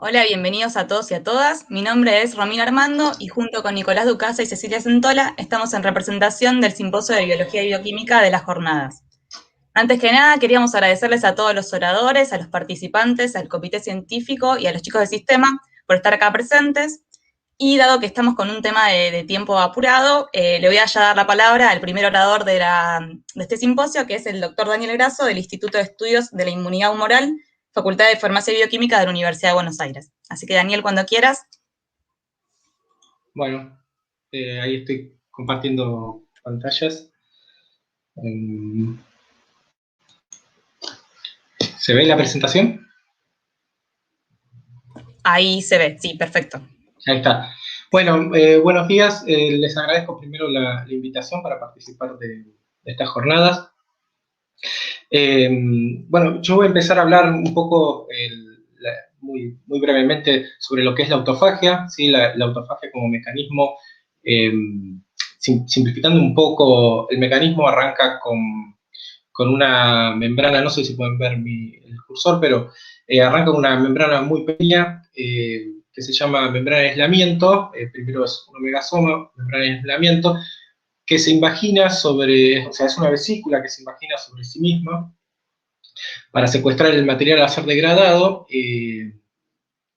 Hola, bienvenidos a todos y a todas. Mi nombre es Romina Armando y junto con Nicolás Ducasa y Cecilia Centola estamos en representación del Simposio de Biología y Bioquímica de las jornadas. Antes que nada, queríamos agradecerles a todos los oradores, a los participantes, al comité científico y a los chicos del sistema por estar acá presentes. Y dado que estamos con un tema de tiempo apurado, le voy a ya dar la palabra al primer orador de este simposio, que es el doctor Daniel Grasso, del Instituto de Estudios de la Inmunidad Humoral, Facultad de Farmacia y Bioquímica de la Universidad de Buenos Aires. Así que, Daniel, cuando quieras. Bueno, ahí estoy compartiendo pantallas. Em, ¿Se ve la presentación? Ahí se ve, sí, perfecto. Ahí está. Bueno, buenos días. Les agradezco primero la invitación para participar de estas jornadas. Bueno, yo voy a empezar a hablar un poco, muy brevemente, sobre lo que es la autofagia, ¿sí? La autofagia como mecanismo, simplificando un poco, el mecanismo arranca con una membrana, no sé si pueden ver el cursor, pero arranca con una membrana muy pequeña que se llama membrana de aislamiento. Primero es un omegasoma, membrana de aislamiento, que se invagina sobre, o sea, es una vesícula que se invagina sobre sí misma para secuestrar el material a ser degradado.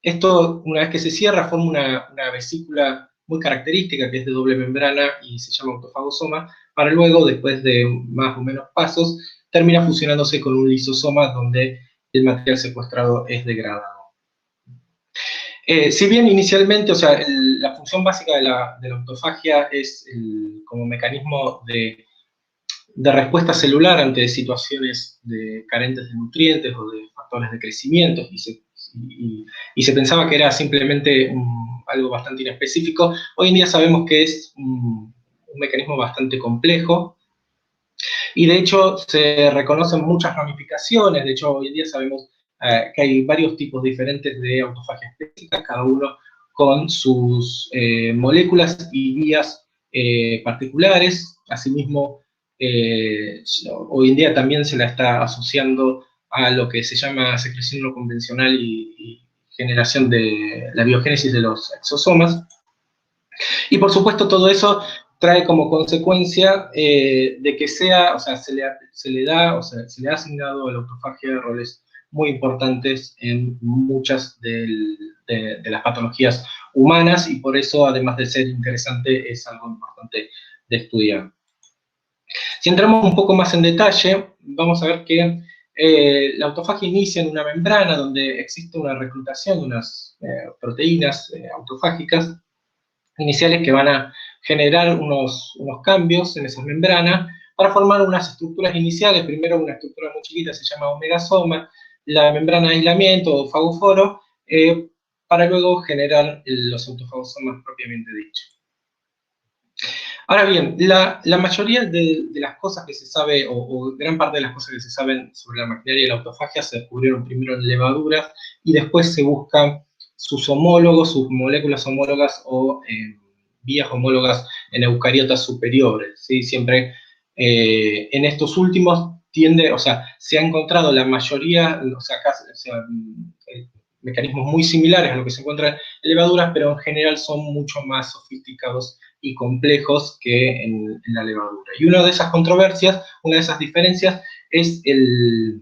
Esto, una vez que se cierra, forma una vesícula muy característica, que es de doble membrana y se llama autofagosoma, para luego, después de más o menos pasos, termina fusionándose con un lisosoma donde el material secuestrado es degradado. Si bien inicialmente, o sea, la función básica de la autofagia es como mecanismo de respuesta celular ante situaciones carentes de nutrientes o de factores de crecimiento, y se pensaba que era simplemente algo bastante inespecífico. Hoy en día sabemos que es un mecanismo bastante complejo, y de hecho se reconocen muchas ramificaciones. De hecho, hoy en día sabemos que hay varios tipos diferentes de autofagia específica, cada uno con sus moléculas y vías particulares. Asimismo, hoy en día también se la está asociando a lo que se llama secreción no convencional y generación de la biogénesis de los exosomas. Y por supuesto todo eso trae como consecuencia de que sea, o sea, se le da, o sea, se le ha asignado a la autofagia roles muy importantes en muchas de las patologías humanas, y por eso, además de ser interesante, es algo importante de estudiar. Si entramos un poco más en detalle, vamos a ver que la autofagia inicia en una membrana donde existe una reclutación de unas proteínas autofágicas iniciales que van a generar unos cambios en esas membranas para formar unas estructuras iniciales. Primero una estructura muy chiquita, se llama omegasoma, la membrana de aislamiento o fagoforo, para luego generar los autofagosomas propiamente dichos. Ahora bien, la mayoría de las cosas que se sabe, o gran parte de las cosas que se saben sobre la maquinaria de la autofagia, se descubrieron primero en levaduras y después se buscan sus homólogos, sus moléculas homólogas o vías homólogas en eucariotas superiores, ¿sí? Siempre en estos últimos tiende, o sea, se ha encontrado la mayoría, o sea, mecanismos muy similares a lo que se encuentra en levaduras, pero en general son mucho más sofisticados y complejos que en la levadura. Y una de esas controversias, una de esas diferencias, es el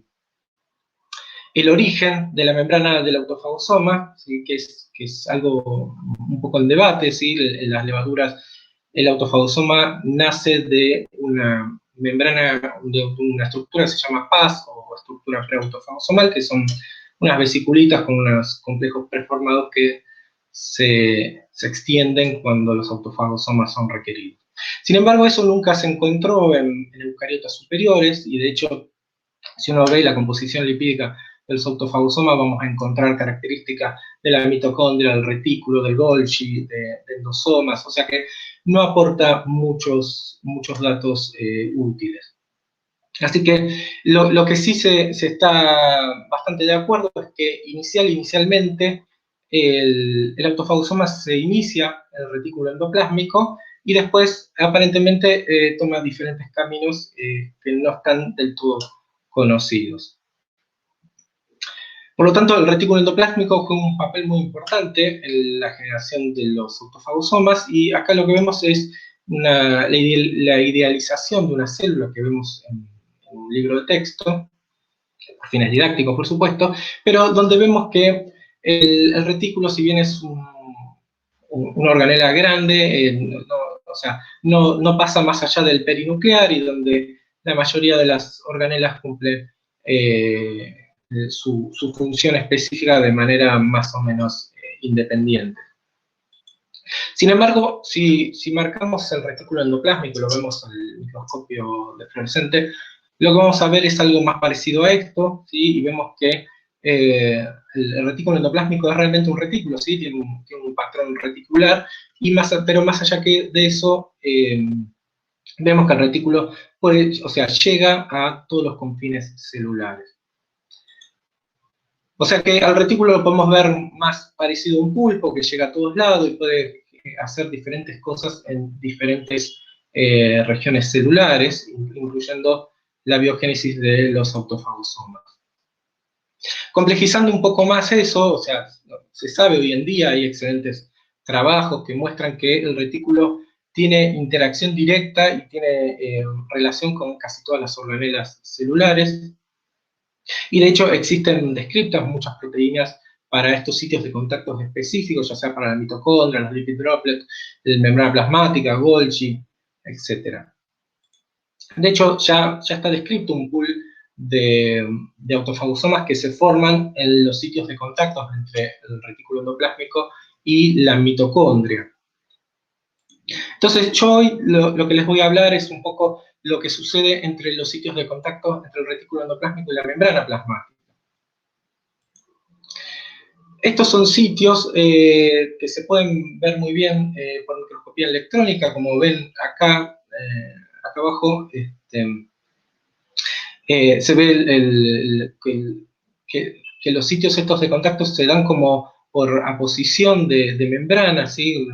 origen de la membrana del autofagosoma, ¿sí? Que es algo un poco en debate, ¿sí? En las levaduras, el autofagosoma nace de una membrana, de una estructura que se llama PAS, o estructura preautofagosomal, que son unas vesiculitas con unos complejos preformados que se extienden cuando los autofagosomas son requeridos. Sin embargo, eso nunca se encontró en eucariotas superiores, y de hecho, si uno ve la composición lipídica del autofagosoma, vamos a encontrar características de la mitocondria, del retículo, del Golgi, de endosomas, o sea que no aporta muchos datos útiles. Así que lo que sí se está bastante de acuerdo es que inicialmente el autofagosoma se inicia en el retículo endoplásmico y después aparentemente toma diferentes caminos que no están del todo conocidos. Por lo tanto, el retículo endoplásmico juega un papel muy importante en la generación de los autofagosomas, y acá lo que vemos es la idealización de una célula que vemos en un libro de texto, por fines didácticos, por supuesto, pero donde vemos que el retículo, si bien es una organela grande, o sea, no pasa más allá del perinuclear, y donde la mayoría de las organelas cumplen su función específica de manera más o menos independiente. Sin embargo, si marcamos el retículo endoplásmico y lo vemos en el microscopio de fluorescente, lo que vamos a ver es algo más parecido a esto, ¿sí? Y vemos que el retículo endoplásmico es realmente un retículo, ¿sí? Tiene un patrón reticular, pero más allá de eso, vemos que el retículo llega a todos los confines celulares. O sea que al retículo lo podemos ver más parecido a un pulpo que llega a todos lados y puede hacer diferentes cosas en diferentes regiones celulares, incluyendo la biogénesis de los autofagosomas. Complejizando un poco más eso, o sea, se sabe hoy en día, hay excelentes trabajos que muestran que el retículo tiene interacción directa y tiene relación con casi todas las organelas celulares. Y de hecho existen descritas muchas proteínas para estos sitios de contactos específicos, ya sea para la mitocondria, los lipid droplets, la membrana plasmática, Golgi, etc. De hecho, ya está descrito un pool de autofagosomas que se forman en los sitios de contactos entre el retículo endoplásmico y la mitocondria. Entonces, yo hoy lo que les voy a hablar es un poco lo que sucede entre los sitios de contacto entre el retículo endoplásmico y la membrana plasmática. Estos son sitios que se pueden ver muy bien por microscopía electrónica, como ven acá abajo. Se ve que los sitios estos de contacto se dan como por aposición de membrana, ¿sí? En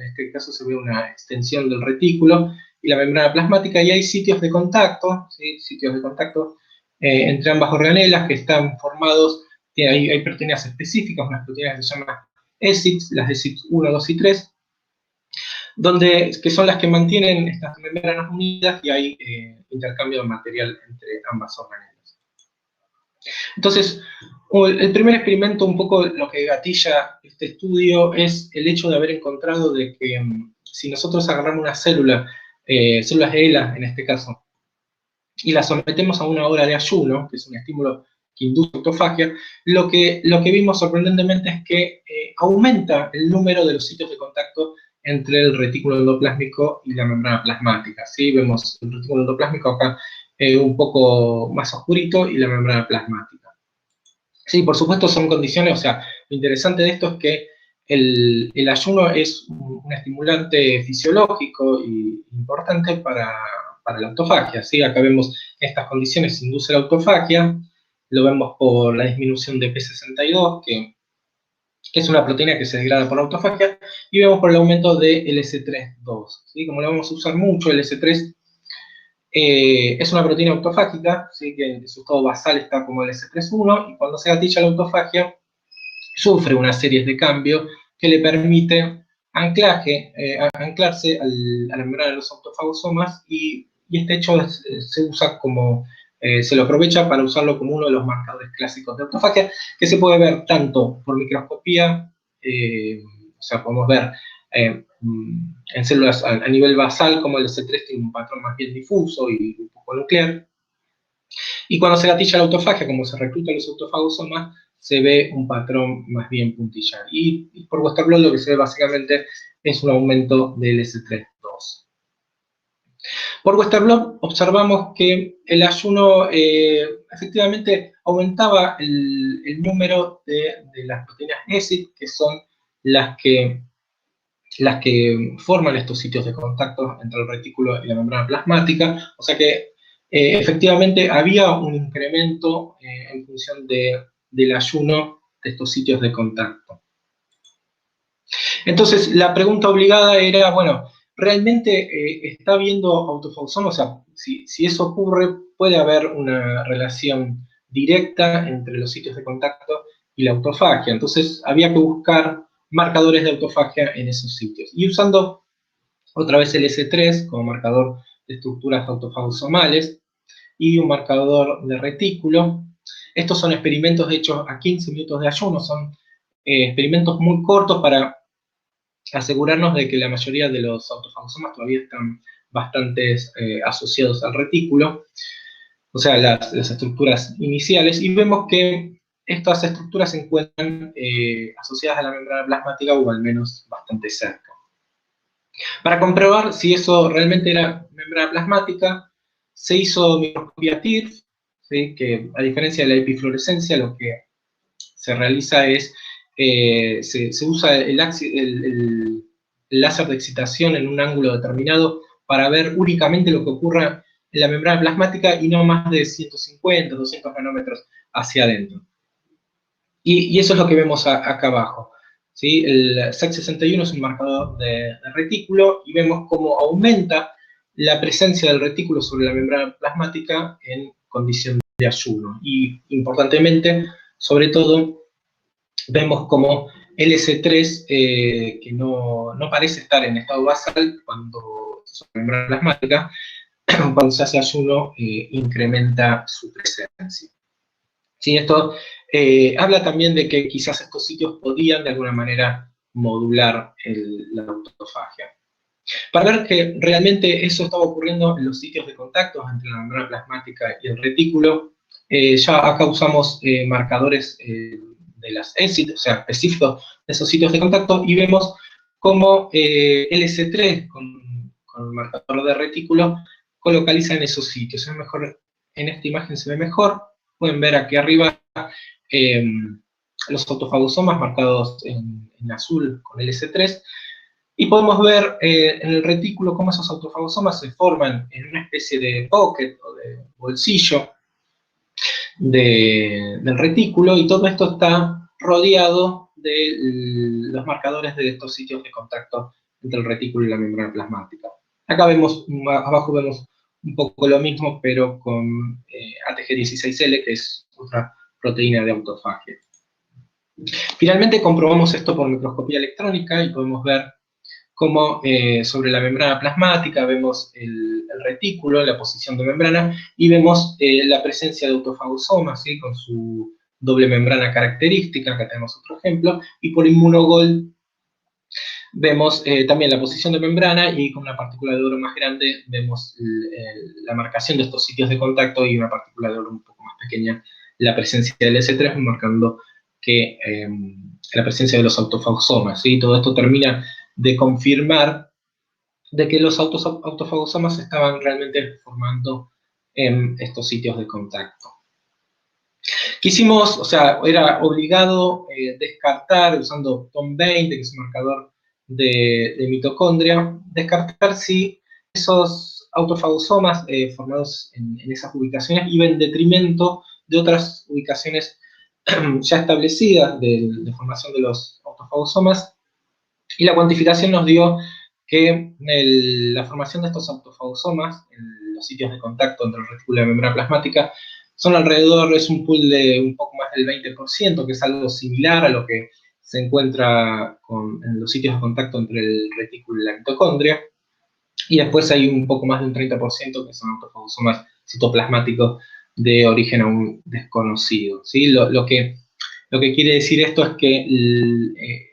este caso se ve una extensión del retículo y la membrana plasmática, y hay sitios de contacto, ¿sí? Sitios de contacto entre ambas organelas que están formados. Hay proteínas específicas, unas proteínas que se llaman ESIDs, las ESIDs 1, 2 y 3, que son las que mantienen estas membranas unidas, y hay intercambio de material entre ambas organelas. Entonces, el primer experimento, un poco lo que gatilla este estudio, es el hecho de haber encontrado de que si nosotros agarramos una células ELA en este caso, y las sometemos a una hora de ayuno, que es un estímulo que induce autofagia, lo que vimos sorprendentemente es que aumenta el número de los sitios de contacto entre el retículo endoplásmico y la membrana plasmática, ¿sí? Vemos el retículo endoplásmico acá un poco más oscurito y la membrana plasmática. Sí, por supuesto son condiciones, o sea, lo interesante de esto es que el ayuno es un estimulante fisiológico y importante para la autofagia, ¿sí? Acá vemos que estas condiciones induce la autofagia, lo vemos por la disminución de P62, que es una proteína que se degrada por la autofagia, y vemos por el aumento de LS3-2, ¿sí? Como lo vamos a usar mucho, LS3 es una proteína autofágica, ¿sí? Que en su estado basal está como LS3-1, y cuando se gatilla la autofagia, sufre una serie de cambios que le permite anclarse a la membrana de los autofagosomas, y este hecho se usa como, se lo aprovecha para usarlo como uno de los marcadores clásicos de autofagia, que se puede ver tanto por microscopía, o sea, podemos ver en células a nivel basal como el C3 tiene un patrón más bien difuso y un poco nuclear, y cuando se gatilla la autofagia, como se reclutan los autofagosomas, se ve un patrón más bien puntillar. Y por Western blot lo que se ve básicamente es un aumento del S3-2. Por Western blot observamos que el ayuno efectivamente aumentaba el número de las proteínas ESID, que son las que forman estos sitios de contacto entre el retículo y la membrana plasmática. O sea que efectivamente había un incremento en función del ayuno de estos sitios de contacto. Entonces, la pregunta obligada era, bueno, ¿realmente está habiendo autofagosoma? O sea, si eso ocurre, puede haber una relación directa entre los sitios de contacto y la autofagia. Entonces había que buscar marcadores de autofagia en esos sitios. Y usando otra vez el S3 como marcador de estructuras autofagosomales y un marcador de retículo. Estos son experimentos hechos a 15 minutos de ayuno, son experimentos muy cortos para asegurarnos de que la mayoría de los autofagosomas todavía están bastante asociados al retículo, o sea, las estructuras iniciales, y vemos que estas estructuras se encuentran asociadas a la membrana plasmática o al menos bastante cerca. Para comprobar si eso realmente era membrana plasmática, se hizo microscopía TIRF, ¿sí? Que a diferencia de la epifluorescencia, lo que se realiza es, se usa el láser de excitación en un ángulo determinado para ver únicamente lo que ocurra en la membrana plasmática y no más de 150, 200 nanómetros hacia adentro. Y eso es lo que vemos acá abajo. ¿Sí? El SEC61 es un marcador de retículo y vemos cómo aumenta la presencia del retículo sobre la membrana plasmática en condición de ayuno. Y importantemente, sobre todo, vemos como LS3, que no parece estar en estado basal cuando sobre la membrana plasmática, cuando se hace ayuno, incrementa su presencia. ¿Sí? Esto habla también de que quizás estos sitios podían de alguna manera modular la autofagia. Para ver que realmente eso estaba ocurriendo en los sitios de contacto entre la membrana plasmática y el retículo, ya acá usamos marcadores de las ESID, o sea, específicos de esos sitios de contacto, y vemos cómo LS3 con el marcador de retículo colocaliza en esos sitios. Es mejor, en esta imagen se ve mejor. Pueden ver aquí arriba los autofagosomas marcados en azul con LS3, y podemos ver en el retículo cómo esos autofagosomas se forman en una especie de pocket o de bolsillo del retículo, y todo esto está rodeado de los marcadores de estos sitios de contacto entre el retículo y la membrana plasmática. Acá vemos, abajo vemos un poco lo mismo, pero con ATG16L, que es otra proteína de autofagia. Finalmente comprobamos esto por microscopía electrónica y podemos ver cómo sobre la membrana plasmática vemos el retículo, la posición de membrana, y vemos la presencia de autofagosomas, ¿sí? Con su doble membrana característica. Acá tenemos otro ejemplo, y por inmunogol vemos también la posición de membrana, y con una partícula de oro más grande vemos la marcación de estos sitios de contacto, y una partícula de oro un poco más pequeña, la presencia del S3, marcando que la presencia de los autofagosomas, ¿sí? Todo esto termina de confirmar de que los autofagosomas estaban realmente formando en estos sitios de contacto. Quisimos, o sea, era obligado descartar, usando TOM20, que es un marcador de mitocondria, descartar si esos autofagosomas formados en esas ubicaciones iban en detrimento de otras ubicaciones ya establecidas de formación de los autofagosomas, y la cuantificación nos dio que la formación de estos autofagosomas en los sitios de contacto entre el retículo y la membrana plasmática son alrededor, es un pool de un poco más del 20%, que es algo similar a lo que se encuentra en los sitios de contacto entre el retículo y la mitocondria. Y después hay un poco más de un 30% que son autofagosomas citoplasmáticos de origen aún desconocido, ¿sí? Lo que quiere decir esto es que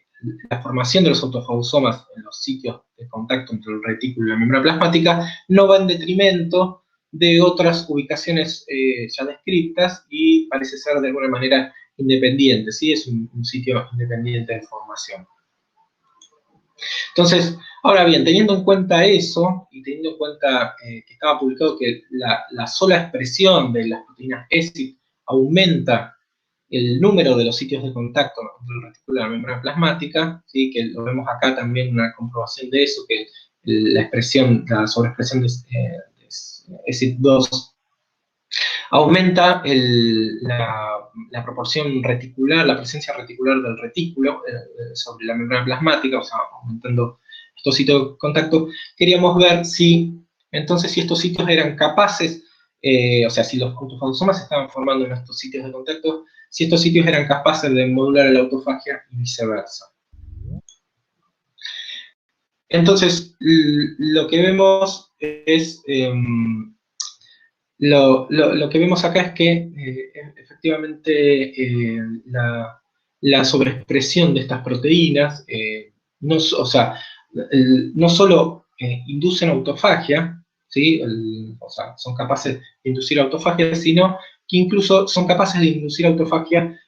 la formación de los autofagosomas en los sitios de contacto entre el retículo y la membrana plasmática no va en detrimento de otras ubicaciones ya descritas, y parece ser de alguna manera independiente, ¿sí? Es un sitio independiente de formación. Entonces, ahora bien, teniendo en cuenta eso, y teniendo en cuenta que estaba publicado que la sola expresión de las proteínas ESID aumenta el número de los sitios de contacto entre el retículo y la membrana plasmática, ¿sí? Que lo vemos acá también una comprobación de eso, que la sobreexpresión de ESID2 aumenta la proporción reticular, la presencia reticular del retículo sobre la membrana plasmática, o sea, aumentando estos sitios de contacto. Queríamos ver si estos sitios eran capaces o sea, si los autofagosomas se estaban formando en estos sitios de contacto, si estos sitios eran capaces de modular la autofagia y viceversa. Entonces, lo que vemos es, lo que vemos acá es que efectivamente la sobreexpresión de estas proteínas no solo inducen autofagia, ¿sí? O sea, son capaces de inducir autofagia, sino que incluso son capaces de inducir autofagia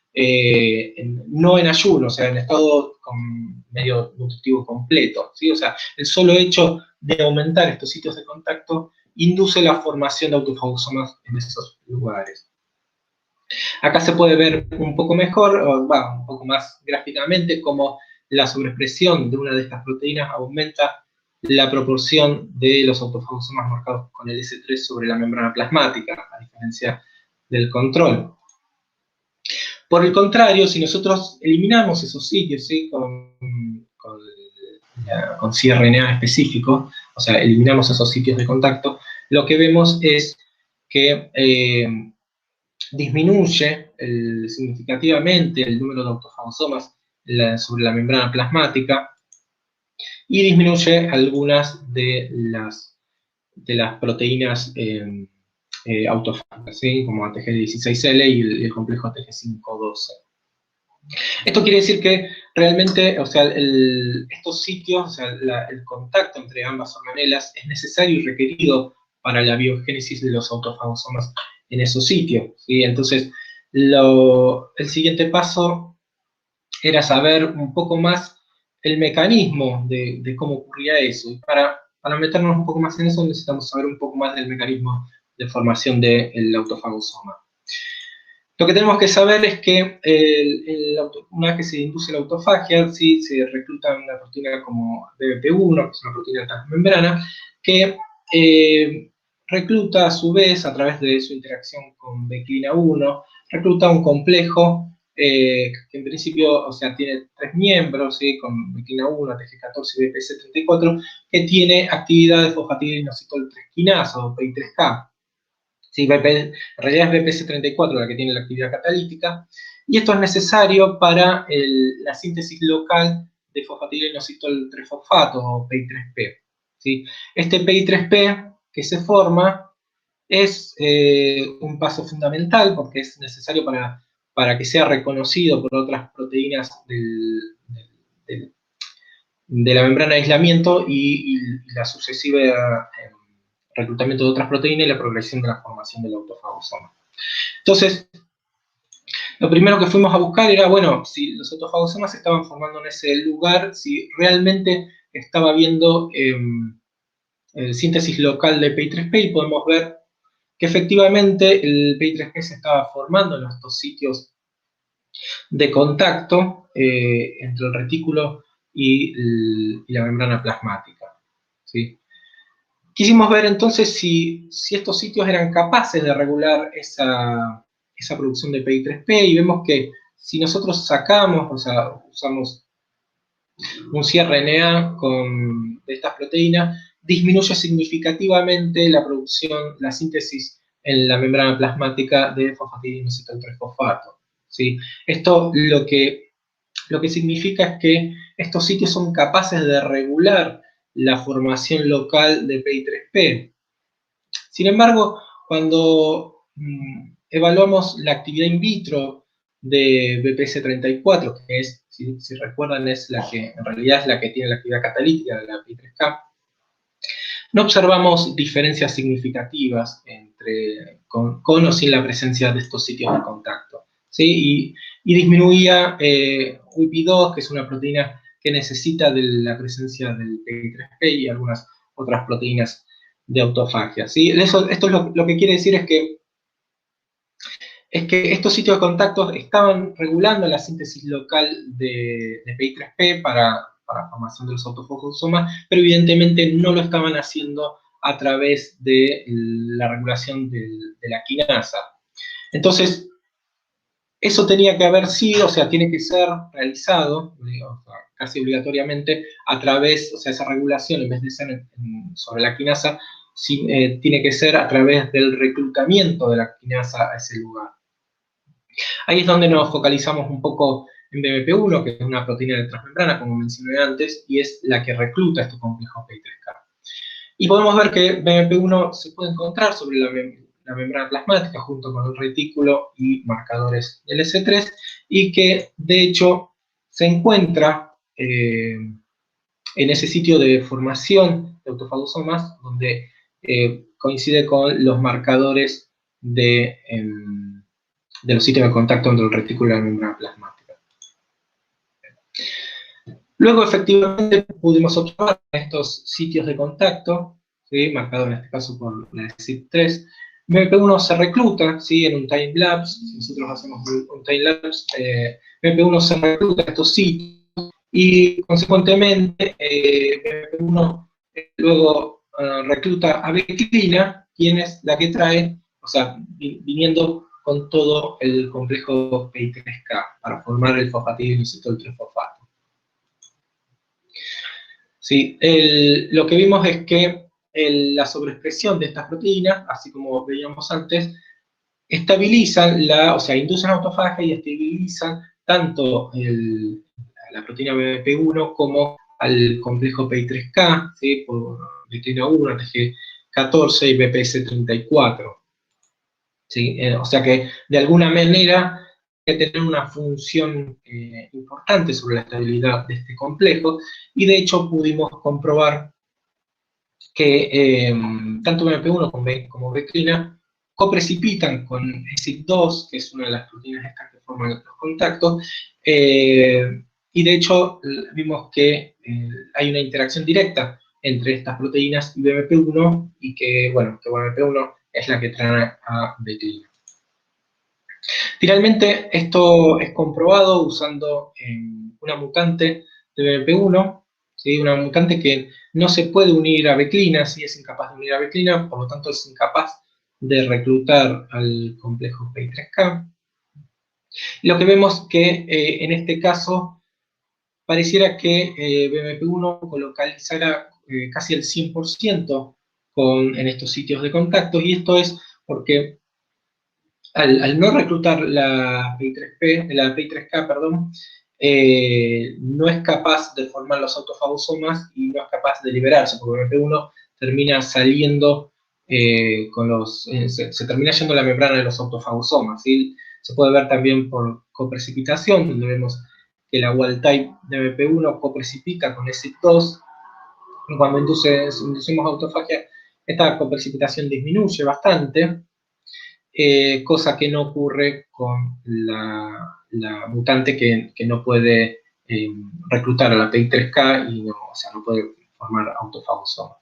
no en ayuno, o sea, en estado medio nutritivo completo, ¿sí? O sea, el solo hecho de aumentar estos sitios de contacto induce la formación de autofagosomas en esos lugares. Acá se puede ver un poco mejor, un poco más gráficamente, cómo la sobreexpresión de una de estas proteínas aumenta la proporción de los autofagosomas marcados con el S3 sobre la membrana plasmática, a diferencia del control. Por el contrario, si nosotros eliminamos esos sitios, ¿sí? con cRNA específico, o sea, eliminamos esos sitios de contacto, lo que vemos es que disminuye significativamente el número de autofagosomas sobre la membrana plasmática y disminuye algunas de las proteínas autofágicas, ¿sí? Como ATG16L y el complejo ATG512. Esto quiere decir que realmente, o sea, estos sitios, o sea, el contacto entre ambas organelas es necesario y requerido para la biogénesis de los autofagosomas en esos sitios, ¿sí? Entonces, el siguiente paso era saber un poco más el mecanismo de cómo ocurría eso. Y para meternos un poco más en eso, necesitamos saber un poco más del mecanismo de formación del autofagosoma. Lo que tenemos que saber es que una vez que se induce la autofagia, ¿sí? Se recluta una proteína como BBP1, que es una proteína transmembrana, que recluta a su vez, a través de su interacción con beclina 1, recluta un complejo que en principio, o sea, tiene 3 miembros, ¿sí? Con beclina 1, ATG14 y BPC34, que tiene actividad de fosfatidilinoxitol 3 quinasa o PI3K. Sí, en realidad es BPC34 la que tiene la actividad catalítica, y esto es necesario para la síntesis local de fosfatidilinoxitol 3-fosfato o PI3P. ¿Sí? Este PI3P que se forma es un paso fundamental porque es necesario para que sea reconocido por otras proteínas de la membrana de aislamiento y la sucesiva reclutamiento de otras proteínas y la progresión de la formación del autofagosoma. Entonces, lo primero que fuimos a buscar era, bueno, si los autofagosomas se estaban formando en ese lugar, si realmente estaba habiendo síntesis local de PI3P, y podemos ver que efectivamente el PI3P se estaba formando en estos sitios de contacto entre el retículo y la membrana plasmática, ¿sí? Quisimos ver entonces si estos sitios eran capaces de regular esa producción de PI3P, y vemos que si nosotros sacamos, o sea, usamos un cRNA de estas proteínas, disminuye significativamente la producción, la síntesis en la membrana plasmática de fosfatidinoxitol 3-fosfato, ¿sí? Esto lo que significa es que estos sitios son capaces de regular la formación local de PI3P. Sin embargo, cuando evaluamos la actividad in vitro de BPC34, que es, si recuerdan, es la que en realidad es la que tiene la actividad catalítica de la PI3K, no observamos diferencias significativas con o sin la presencia de estos sitios de contacto, ¿sí? Y disminuía UIP2, que es una proteína que necesita de la presencia del PI3P y algunas otras proteínas de autofagia, ¿sí? Esto es lo que quiere decir es que estos sitios de contacto estaban regulando la síntesis local de PI3P para formación de los autofagosomas, pero evidentemente no lo estaban haciendo a través de la regulación de la quinasa. Entonces, eso tenía que haber sido, o sea, tiene que ser realizado, casi obligatoriamente, a través, o sea, esa regulación, en vez de ser sobre la quinasa, tiene que ser a través del reclutamiento de la quinasa a ese lugar. Ahí es donde nos focalizamos un poco en BMP1, que es una proteína de transmembrana, como mencioné antes, y es la que recluta este complejo PI3K. Y podemos ver que BMP1 se puede encontrar sobre la membrana plasmática junto con el retículo y marcadores del S3, y que de hecho se encuentra en ese sitio de formación de autofagosomas, donde coincide con los marcadores de los sitios de contacto entre el retículo y la membrana plasmática. Luego, efectivamente, pudimos observar estos sitios de contacto, ¿sí?, marcados en este caso por la CYP3. BMP1 se recluta, ¿sí?, en un time-lapse. Si nosotros hacemos un time-lapse, BMP1 se recluta a estos sitios y, consecuentemente, BMP1 luego recluta a beclina, quien es la que trae, o sea, viniendo con todo el complejo PI3K para formar el fosfatidilcitil 3-fosfato. Sí, lo que vimos es que la sobreexpresión de estas proteínas, así como veíamos antes, estabilizan o sea, inducen autofagia y estabilizan tanto la proteína BMP1 como al complejo PI3K, ¿sí?, por beclina 1, TG14 y BPS34. ¿Sí? O sea que, de alguna manera, hay que tener una función importante sobre la estabilidad de este complejo, y de hecho pudimos comprobar que tanto BMP1 como beclina coprecipitan con ESID2, que es una de las proteínas estas que forman los contactos, y de hecho vimos que hay una interacción directa entre estas proteínas y BMP1, y que, bueno, que BMP1 es la que trae a beclina. Finalmente, esto es comprobado usando una mutante de BMP1, ¿sí?, una mutante que no se puede unir a beclina, sí es incapaz de unir a beclina, por lo tanto es incapaz de reclutar al complejo PI3K. Lo que vemos que en este caso pareciera que BMP1 colocalizara casi el 100% en estos sitios de contacto, y esto es porque al no reclutar la PI3K, perdón, no es capaz de formar los autofagosomas y no es capaz de liberarse, porque BMP1 termina saliendo se termina yendo a la membrana de los autofagosomas, ¿sí? Se puede ver también por coprecipitación, donde vemos que la wild type de BMP1 coprecipita con ESID2, y cuando inducimos autofagia, esta coprecipitación disminuye bastante, cosa que no ocurre con la mutante que no puede reclutar a la PI3K y o sea, no puede formar autofagosomas.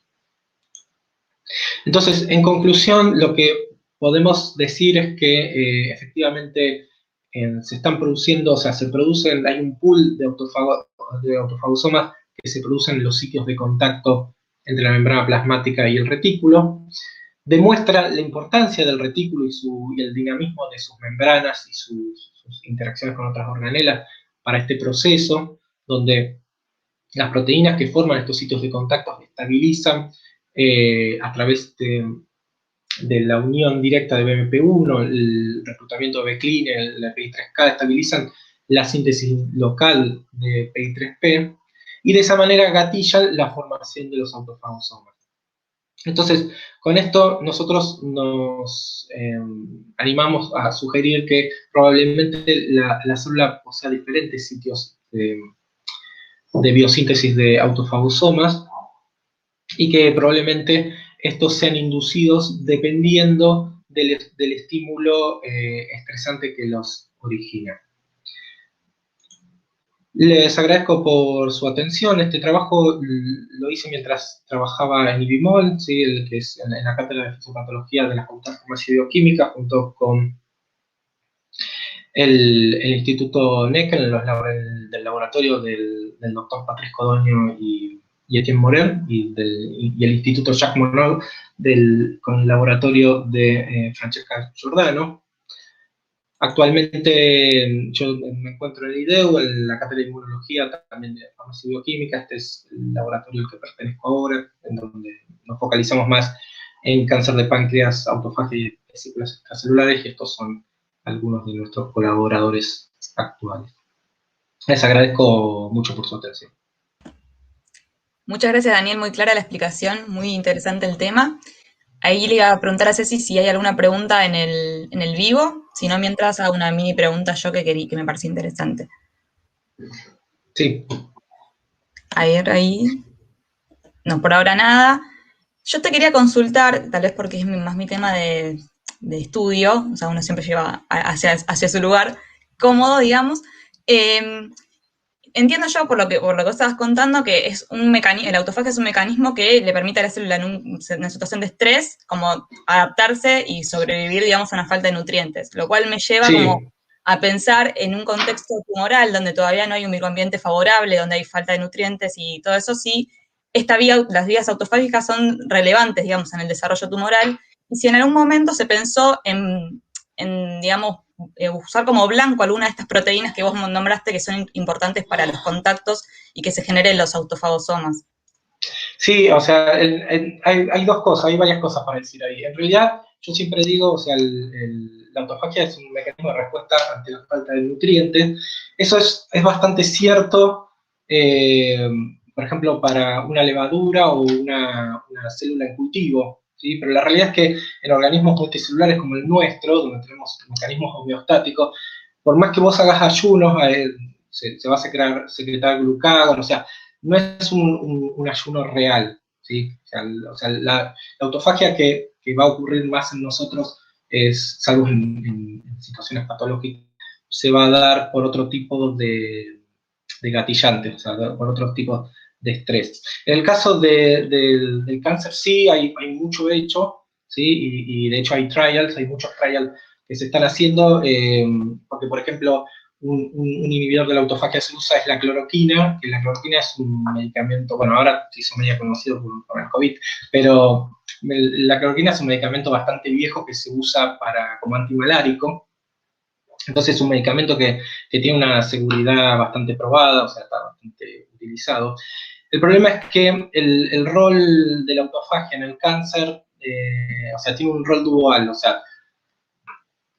Entonces, en conclusión, lo que podemos decir es que efectivamente se están produciendo, o sea, hay un pool de autofagosomas que se producen en los sitios de contacto entre la membrana plasmática y el retículo. Demuestra la importancia del retículo y el dinamismo de sus membranas y sus interacciones con otras organelas para este proceso, donde las proteínas que forman estos sitios de contacto se estabilizan a través de la unión directa de BMP1, el reclutamiento de beclina, la PI3K, estabilizan la síntesis local de PI3P, y de esa manera gatillan la formación de los autofagosomas. Entonces, con esto nosotros nos animamos a sugerir que probablemente la célula posea diferentes sitios de biosíntesis de autofagosomas, y que probablemente estos sean inducidos dependiendo del estímulo estresante que los origina. Les agradezco por su atención. Este trabajo lo hice mientras trabajaba en IBIMOL, ¿sí?, que es en la cátedra de fisiopatología de la Facultad de Farmacia y Bioquímica, junto con el Instituto NECA, del laboratorio del doctor Patrice Codogno y Etienne Morel, y el Instituto Jacques Monod con el laboratorio de Francesca Giordano. Actualmente yo me encuentro en el IDEU, en la cátedra de inmunología, también de farmacia y bioquímica. Este es el laboratorio al que pertenezco ahora, en donde nos focalizamos más en cáncer de páncreas, autofagia y vesículas extracelulares, y estos son algunos de nuestros colaboradores actuales. Les agradezco mucho por su atención. Muchas gracias, Daniel, muy clara la explicación, muy interesante el tema. Ahí le iba a preguntar a Ceci si hay alguna pregunta en el vivo, si no, mientras hago una mini pregunta yo que me pareció interesante. Sí. A ver, ahí. No, por ahora nada. Yo te quería consultar, tal vez porque es más mi tema de estudio, o sea, uno siempre lleva hacia su lugar cómodo, digamos. Eh, Entiendo yo por lo que estabas contando que es un mecanismo, el autofagia es un mecanismo que le permite a la célula en una situación de estrés como adaptarse y sobrevivir, digamos, a una falta de nutrientes, lo cual me lleva como Sí. a pensar en un contexto tumoral donde todavía no hay un microambiente favorable, donde hay falta de nutrientes y todo eso, sí, las vías autofágicas son relevantes, digamos, en el desarrollo tumoral, y si en algún momento se pensó digamos, usar como blanco alguna de estas proteínas que vos nombraste que son importantes para los contactos y que se generen los autofagosomas. Sí, o sea, hay dos cosas, hay varias cosas para decir ahí. En realidad, yo siempre digo, o sea, la autofagia es un mecanismo de respuesta ante la falta de nutrientes. Eso es bastante cierto, por ejemplo, para una levadura o una célula en cultivo, ¿sí? Pero la realidad es que en organismos multicelulares como el nuestro, donde tenemos mecanismos homeostáticos, por más que vos hagas ayunos, se va a secretar glucagón, o sea, no es un ayuno real, ¿sí? La autofagia que va a ocurrir más en nosotros, salvo en situaciones patológicas, se va a dar por otro tipo de gatillantes, o sea, por otros tipos de estrés. En el caso del cáncer sí hay mucho hecho, ¿sí? Y de hecho hay muchos trials que se están haciendo, porque por ejemplo, un inhibidor de la autofagia se usa es la cloroquina, que la cloroquina es un medicamento, bueno, ahora se hizo medio conocido por el COVID, pero la cloroquina es un medicamento bastante viejo que se usa como antimalárico. Entonces es un medicamento que tiene una seguridad bastante probada, o sea, está bastante utilizado. El problema es que el rol de la autofagia en el cáncer, o sea, tiene un rol dual, o sea,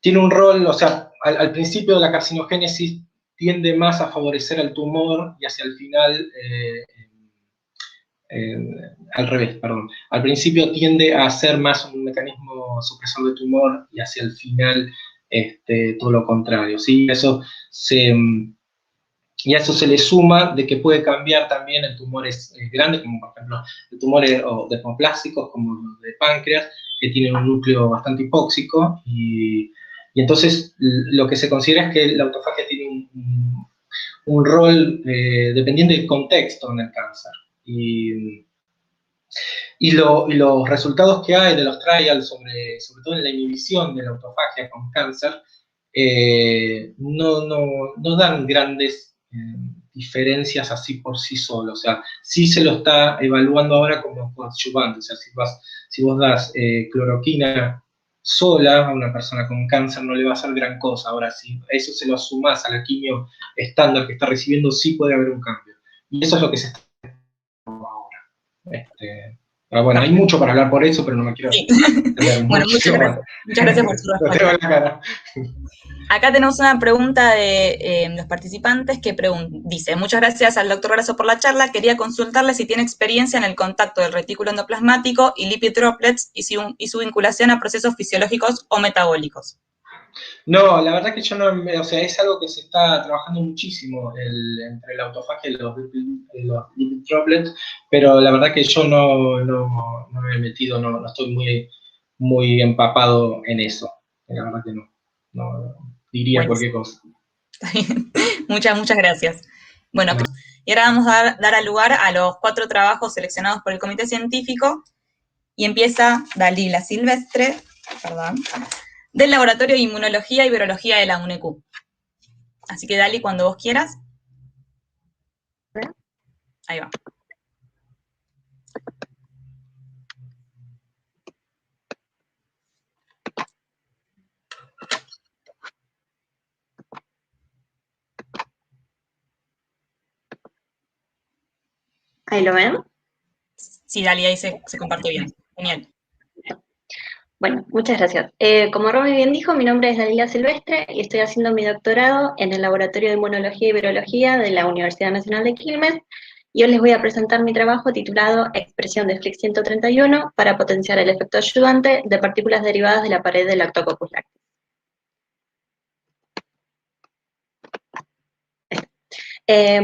tiene un rol, o sea, al principio de la carcinogénesis tiende más a favorecer al tumor y hacia el final, eh, al revés, perdón. Al principio tiende a ser más un mecanismo supresor de tumor y hacia el final todo lo contrario, ¿sí? Y a eso se le suma de que puede cambiar también en tumores grandes, como por ejemplo tumores desmoplásticos, como los de páncreas, que tienen un núcleo bastante hipóxico, y entonces lo que se considera es que la autofagia tiene un rol dependiente del contexto en el cáncer. Y los resultados que hay de los trials, sobre todo en la inhibición de la autofagia con cáncer, no dan grandes diferencias así por sí solo. O sea, sí se lo está evaluando ahora como coadyuvante. O sea, si vos das cloroquina sola a una persona con cáncer, no le va a hacer gran cosa. Ahora, si eso se lo sumás a la quimio estándar que está recibiendo, sí puede haber un cambio. Y eso es lo que se está haciendo ahora. Pero bueno, hay mucho para hablar por eso, pero no me quiero Sí. extender Bueno, mucho más. muchas gracias por su Lo tengo respuesta. en la cara. Acá tenemos una pregunta de los participantes que dice, muchas gracias al doctor Grasso por la charla, quería consultarle si tiene experiencia en el contacto del retículo endoplasmático y lipid droplets y su vinculación a procesos fisiológicos o metabólicos. No, la verdad que yo no, o sea, es algo que se está trabajando muchísimo entre la autofagia y los lipid droplets, pero la verdad que yo no me he metido, no estoy muy empapado en eso. La verdad que no diría Buenísimo. cualquier cosa. Está bien. Muchas gracias. Bueno, No. y ahora vamos a dar lugar a los 4 trabajos seleccionados por el comité científico y empieza Dalila Silvestre, perdón, del Laboratorio de Inmunología y Virología de la UNEQ. Así que Dali, cuando vos quieras. Ahí va. ¿Ahí lo ven? Sí, Dali, ahí se comparte bien. Genial. Bueno, muchas gracias. Como Romy bien dijo, mi nombre es Dalila Silvestre y estoy haciendo mi doctorado en el Laboratorio de Inmunología y Virología de la Universidad Nacional de Quilmes, y hoy les voy a presentar mi trabajo titulado Expresión de FLIC-131 para potenciar el efecto ayudante de partículas derivadas de la pared del Lactococcus lactis.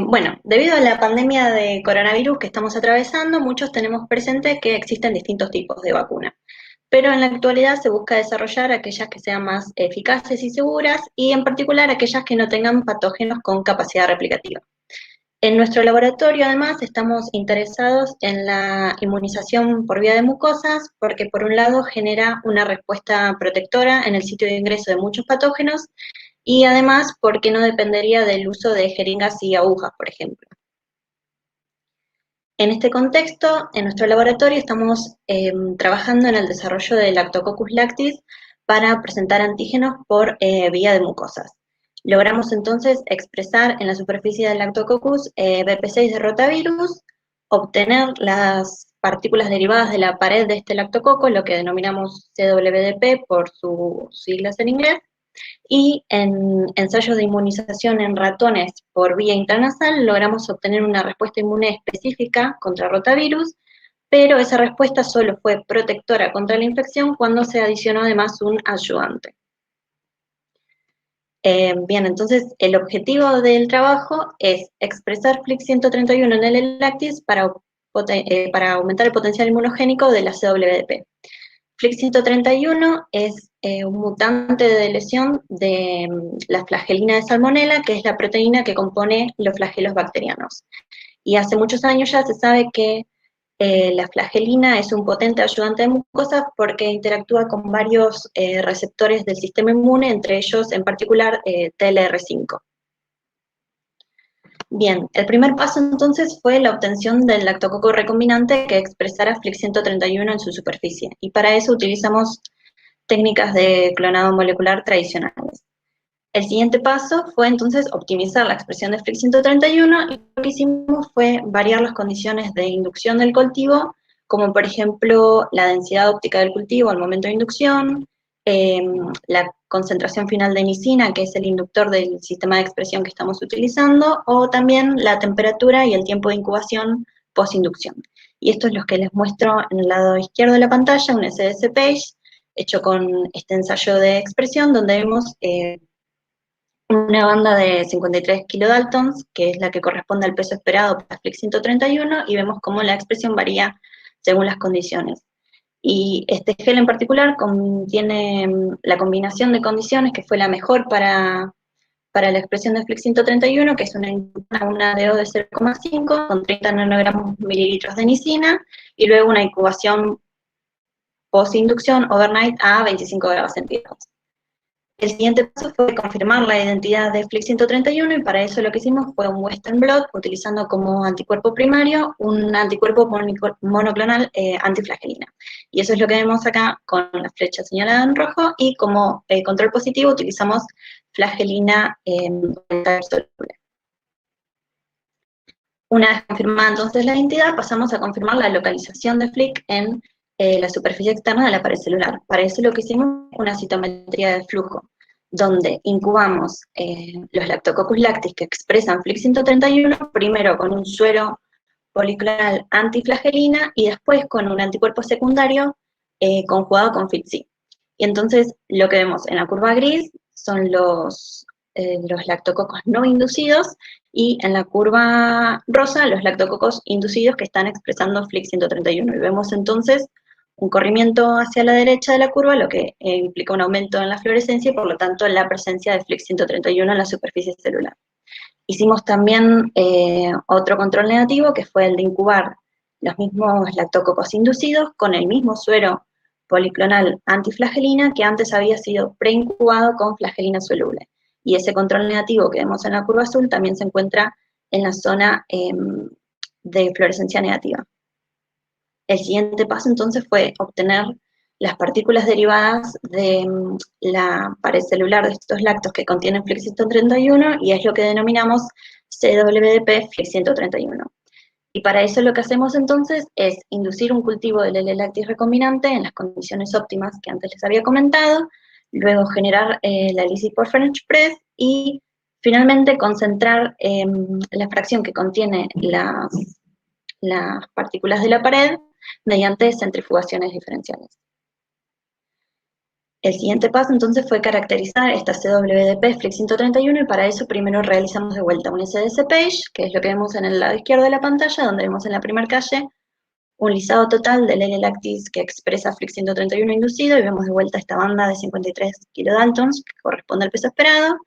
Bueno, debido a la pandemia de coronavirus que estamos atravesando, muchos tenemos presente que existen distintos tipos de vacuna. Pero en la actualidad se busca desarrollar aquellas que sean más eficaces y seguras, y en particular aquellas que no tengan patógenos con capacidad replicativa. En nuestro laboratorio, además, estamos interesados en la inmunización por vía de mucosas, porque por un lado genera una respuesta protectora en el sitio de ingreso de muchos patógenos, y además porque no dependería del uso de jeringas y agujas, por ejemplo. En este contexto, en nuestro laboratorio estamos trabajando en el desarrollo del Lactococcus lactis para presentar antígenos por vía de mucosas. Logramos entonces expresar en la superficie del Lactococcus BP6 de rotavirus, obtener las partículas derivadas de la pared de este lactococo, lo que denominamos CWDP por sus siglas en inglés, y en ensayos de inmunización en ratones por vía intranasal logramos obtener una respuesta inmune específica contra rotavirus, pero esa respuesta solo fue protectora contra la infección cuando se adicionó además un ayudante. Bien, entonces el objetivo del trabajo es expresar FLIC-131 en el lactis para aumentar el potencial inmunogénico de la CWDP. FLIC-131 es un mutante de lesión de la flagelina de Salmonella, que es la proteína que compone los flagelos bacterianos. Y hace muchos años ya se sabe que la flagelina es un potente ayudante de mucosas porque interactúa con varios receptores del sistema inmune, entre ellos en particular TLR5. Bien, el primer paso entonces fue la obtención del lactococo recombinante que expresara FLIC-131 en su superficie, y para eso utilizamos técnicas de clonado molecular tradicionales. El siguiente paso fue entonces optimizar la expresión de FLIC-131, y lo que hicimos fue variar las condiciones de inducción del cultivo, como por ejemplo la densidad óptica del cultivo al momento de inducción, la concentración final de nicina, que es el inductor del sistema de expresión que estamos utilizando, o también la temperatura y el tiempo de incubación post-inducción. Y esto es lo que les muestro en el lado izquierdo de la pantalla, un SDS page hecho con este ensayo de expresión, donde vemos una banda de 53 kilodaltons, que es la que corresponde al peso esperado para FLIC-131, y vemos cómo la expresión varía según las condiciones. Y este gel en particular contiene la combinación de condiciones que fue la mejor para la expresión de FLIC-131, que es una DO de 0,5 con 30 nanogramos mililitros de nicina, y luego una incubación post-inducción overnight a 25 grados centígrados. El siguiente paso fue confirmar la identidad de FLIC-131, y para eso lo que hicimos fue un Western blot, utilizando como anticuerpo primario un anticuerpo monoclonal antiflagelina. Y eso es lo que vemos acá con la flecha señalada en rojo, y como control positivo utilizamos flagelina soluble. Una vez confirmada entonces la identidad, pasamos a confirmar la localización de FLIC en la superficie externa de la pared celular. Para eso lo que hicimos fue una citometría de flujo, donde incubamos los Lactococcus lactis que expresan FLIC-131, primero con un suero policlonal antiflagelina y después con un anticuerpo secundario conjugado con FLIC-C. Y entonces lo que vemos en la curva gris son los lactococos no inducidos, y en la curva rosa los lactococos inducidos que están expresando FLIC-131. Y vemos entonces un corrimiento hacia la derecha de la curva, lo que implica un aumento en la fluorescencia y por lo tanto la presencia de FLIC-131 en la superficie celular. Hicimos también otro control negativo, que fue el de incubar los mismos lactococos inducidos con el mismo suero policlonal antiflagelina que antes había sido preincubado con flagelina soluble. Y ese control negativo que vemos en la curva azul también se encuentra en la zona de fluorescencia negativa. El siguiente paso entonces fue obtener las partículas derivadas de la pared celular de estos lactos que contienen FLIC-131, y es lo que denominamos CWDP FLIC-131. Y para eso lo que hacemos entonces es inducir un cultivo del L-lactis recombinante en las condiciones óptimas que antes les había comentado, luego generar la lisis por French press y finalmente concentrar la fracción que contiene las partículas de la pared mediante centrifugaciones diferenciales. El siguiente paso entonces fue caracterizar esta CWDP Flick 131 y para eso primero realizamos de vuelta un SDC page, que es lo que vemos en el lado izquierdo de la pantalla, donde vemos en la primera calle un lisado total del L-lactis que expresa Flick 131 inducido y vemos de vuelta esta banda de 53 kilodaltons que corresponde al peso esperado.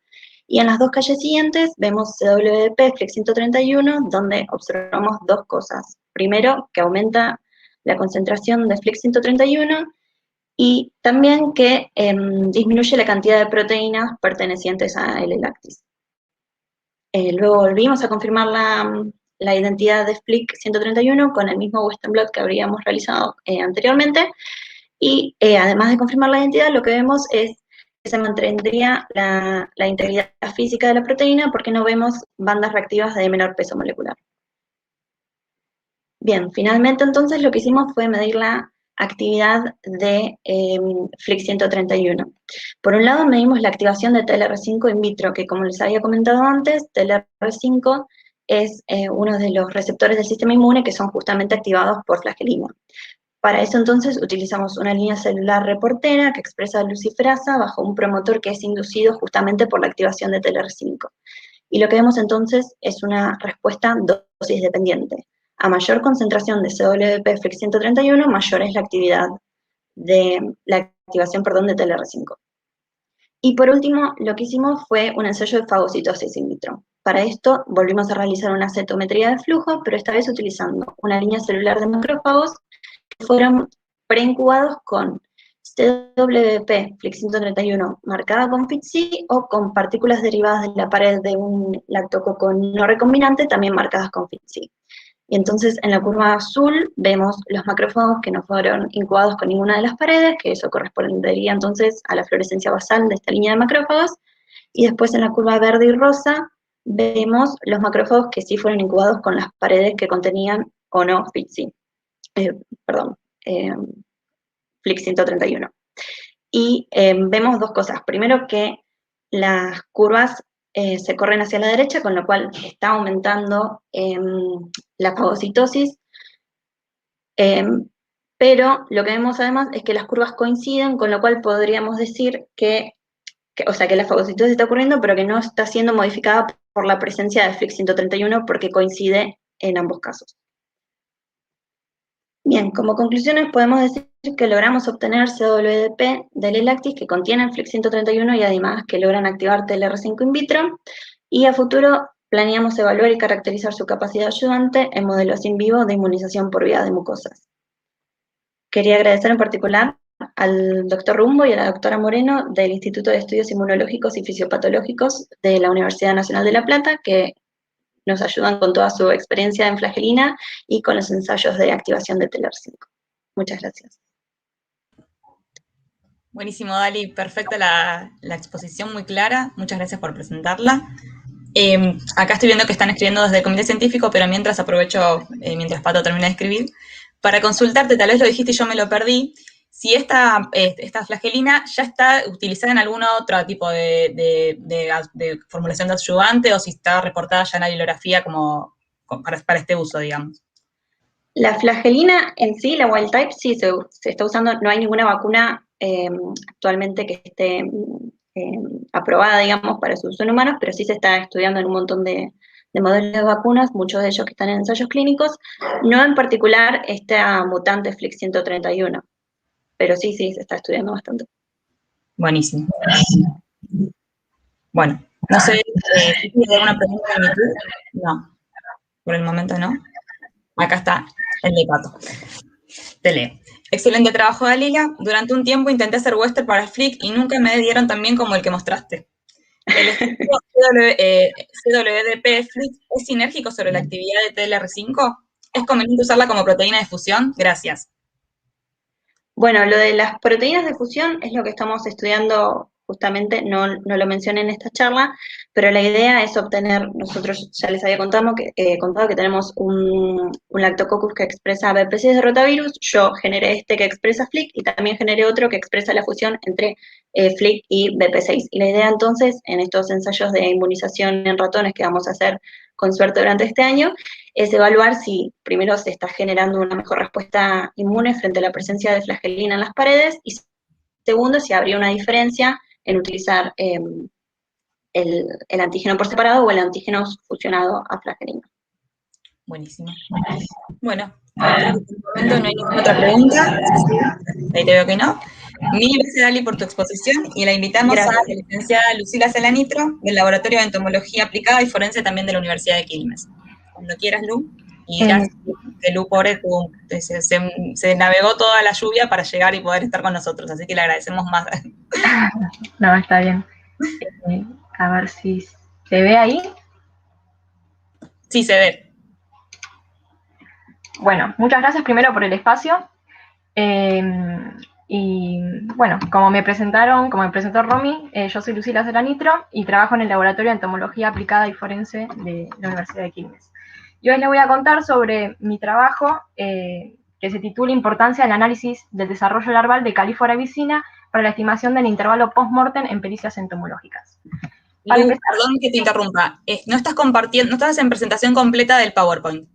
Y en las dos calles siguientes vemos CWDP Flick 131 donde observamos dos cosas. Primero, que aumenta la concentración de Flick 131 y también que disminuye la cantidad de proteínas pertenecientes a L-lactis. Luego volvimos a confirmar la identidad de Flick 131 con el mismo Western blot que habríamos realizado anteriormente, y además de confirmar la identidad, lo que vemos es que se mantendría la integridad física de la proteína porque no vemos bandas reactivas de menor peso molecular. Bien, finalmente entonces lo que hicimos fue medir la actividad de Flick 131. Por un lado medimos la activación de TLR5 in vitro, que como les había comentado antes, TLR5 es uno de los receptores del sistema inmune que son justamente activados por flagelina. Para eso entonces utilizamos una línea celular reportera que expresa luciferasa bajo un promotor que es inducido justamente por la activación de TLR5. Y lo que vemos entonces es una respuesta dosis dependiente. A mayor concentración de CWP Flick 131, mayor es la activación de TLR5. Y por último, lo que hicimos fue un ensayo de fagocitosis in vitro. Para esto volvimos a realizar una cetometría de flujo, pero esta vez utilizando una línea celular de macrófagos que fueron preincubados con CWP Flick 131 marcada con FITC o con partículas derivadas de la pared de un lactococo no recombinante también marcadas con FITC. Y entonces en la curva azul vemos los macrófagos que no fueron incubados con ninguna de las paredes, que eso correspondería entonces a la fluorescencia basal de esta línea de macrófagos. Y después en la curva verde y rosa vemos los macrófagos que sí fueron incubados con las paredes que contenían o no FITC. Flick 131. Y vemos dos cosas. Primero que las curvas se corren hacia la derecha, con lo cual está aumentando la fagocitosis, pero lo que vemos además es que las curvas coinciden, con lo cual podríamos decir que la fagocitosis está ocurriendo, pero que no está siendo modificada por la presencia de Flick 131 porque coincide en ambos casos. Bien, como conclusiones podemos decir que logramos obtener CWDP del L-lactis que contienen Flick 131 y además que logran activar TLR5 in vitro, y a futuro planeamos evaluar y caracterizar su capacidad ayudante en modelos in vivo de inmunización por vía de mucosas. Quería agradecer en particular al doctor Rumbo y a la doctora Moreno del Instituto de Estudios Inmunológicos y Fisiopatológicos de la Universidad Nacional de La Plata, que nos ayudan con toda su experiencia en flagelina y con los ensayos de activación de TLR5. Muchas gracias. Buenísimo, Dali, perfecta la exposición, muy clara, muchas gracias por presentarla. Acá estoy viendo que están escribiendo desde el comité científico, pero mientras aprovecho, mientras Pato termina de escribir, para consultarte, tal vez lo dijiste y yo me lo perdí, si esta flagelina ya está utilizada en algún otro tipo de formulación de adyuvante o si está reportada ya en la bibliografía como para este uso, digamos. La flagelina en sí, la wild type, sí se está usando, no hay ninguna vacuna actualmente que esté aprobada, digamos, para su uso en humanos, pero sí se está estudiando en un montón de modelos de vacunas, muchos de ellos que están en ensayos clínicos, no en particular esta mutante Flick 131, pero sí, se está estudiando bastante. Buenísimo. Bueno, no sé si hay alguna pregunta en YouTube. No, por el momento no. Acá está el de Pato. Te leo. Excelente trabajo, Dalila. Durante un tiempo intenté hacer Western para Flick y nunca me dieron tan bien como el que mostraste. ¿El estudio CWDP Flick es sinérgico sobre la actividad de TLR5? ¿Es conveniente usarla como proteína de fusión? Gracias. Bueno, lo de las proteínas de fusión es lo que estamos estudiando justamente no lo mencioné en esta charla, pero la idea es obtener, nosotros ya les había contado que tenemos un lactococcus que expresa BP6 de rotavirus, yo generé este que expresa FLIC y también generé otro que expresa la fusión entre FLIC y BP6. Y la idea entonces, en estos ensayos de inmunización en ratones que vamos a hacer con suerte durante este año, es evaluar si primero se está generando una mejor respuesta inmune frente a la presencia de flagelina en las paredes y segundo, si habría una diferencia en utilizar el antígeno por separado o el antígeno fusionado a flagelina. Buenísimo. Bueno, creo que por el momento no hay ninguna otra pregunta. Ahí te veo que no. Mil gracias, Dali, por tu exposición y la invitamos a la licenciada Lucila Salanitro, del Laboratorio de Entomología Aplicada y Forense también de la Universidad de Quilmes. Cuando quieras, Lu. Y gracias, que Lu, pobre, se navegó toda la lluvia para llegar y poder estar con nosotros, así que le agradecemos más. No, está bien. A ver si se ve ahí. Sí, se ve. Bueno, muchas gracias primero por el espacio. Y bueno, como me presentó Romy, yo soy Lucila Salanitro y trabajo en el Laboratorio de Entomología Aplicada y Forense de la Universidad de Quilmes. Y hoy les voy a contar sobre mi trabajo que se titula Importancia del análisis del desarrollo larval de Calífora vicina para la estimación del intervalo post-mortem en pericias entomológicas. Lu, perdón que te interrumpa. No estás compartiendo, no estás en presentación completa del PowerPoint.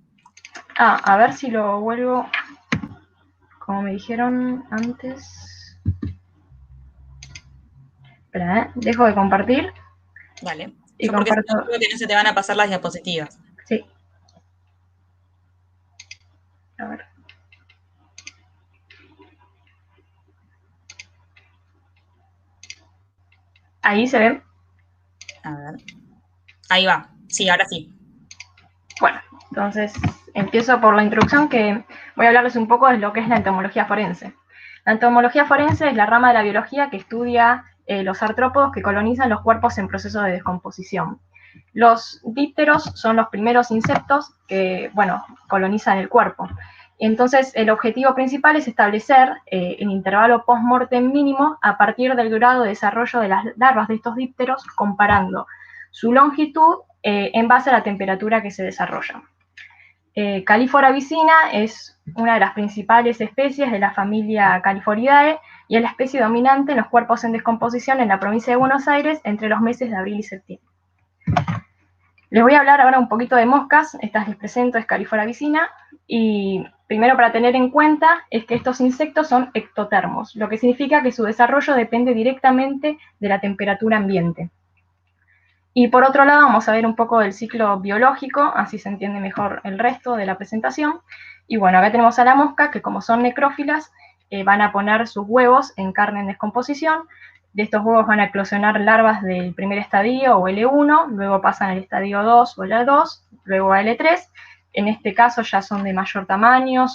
A ver si lo vuelvo, como me dijeron antes. Espera, dejo de compartir. Dale. Y porque comparto. creo que no se te van a pasar las diapositivas. Sí. A ver. ¿Ahí se ven? A ver. Ahí va. Sí, ahora sí. Bueno, entonces empiezo por la introducción, que voy a hablarles un poco de lo que es la entomología forense. La entomología forense es la rama de la biología que estudia los artrópodos que colonizan los cuerpos en proceso de descomposición. Los dípteros son los primeros insectos que, bueno, colonizan el cuerpo. Entonces, el objetivo principal es establecer el intervalo post-mortem mínimo a partir del grado de desarrollo de las larvas de estos dípteros, comparando su longitud en base a la temperatura que se desarrolla. Calífora vicina es una de las principales especies de la familia Califoridae y es la especie dominante en los cuerpos en descomposición en la provincia de Buenos Aires entre los meses de abril y septiembre. Les voy a hablar ahora un poquito de moscas. Estas les presento, es Calífora vicina, y primero para tener en cuenta es que estos insectos son ectotermos, lo que significa que su desarrollo depende directamente de la temperatura ambiente. Y por otro lado vamos a ver un poco del ciclo biológico, así se entiende mejor el resto de la presentación. Y bueno, acá tenemos a la mosca, que como son necrófilas, van a poner sus huevos en carne en descomposición. De estos huevos van a eclosionar larvas del primer estadio o L1, luego pasan al estadio 2 o L2, luego a L3. En este caso ya son de mayor tamaño,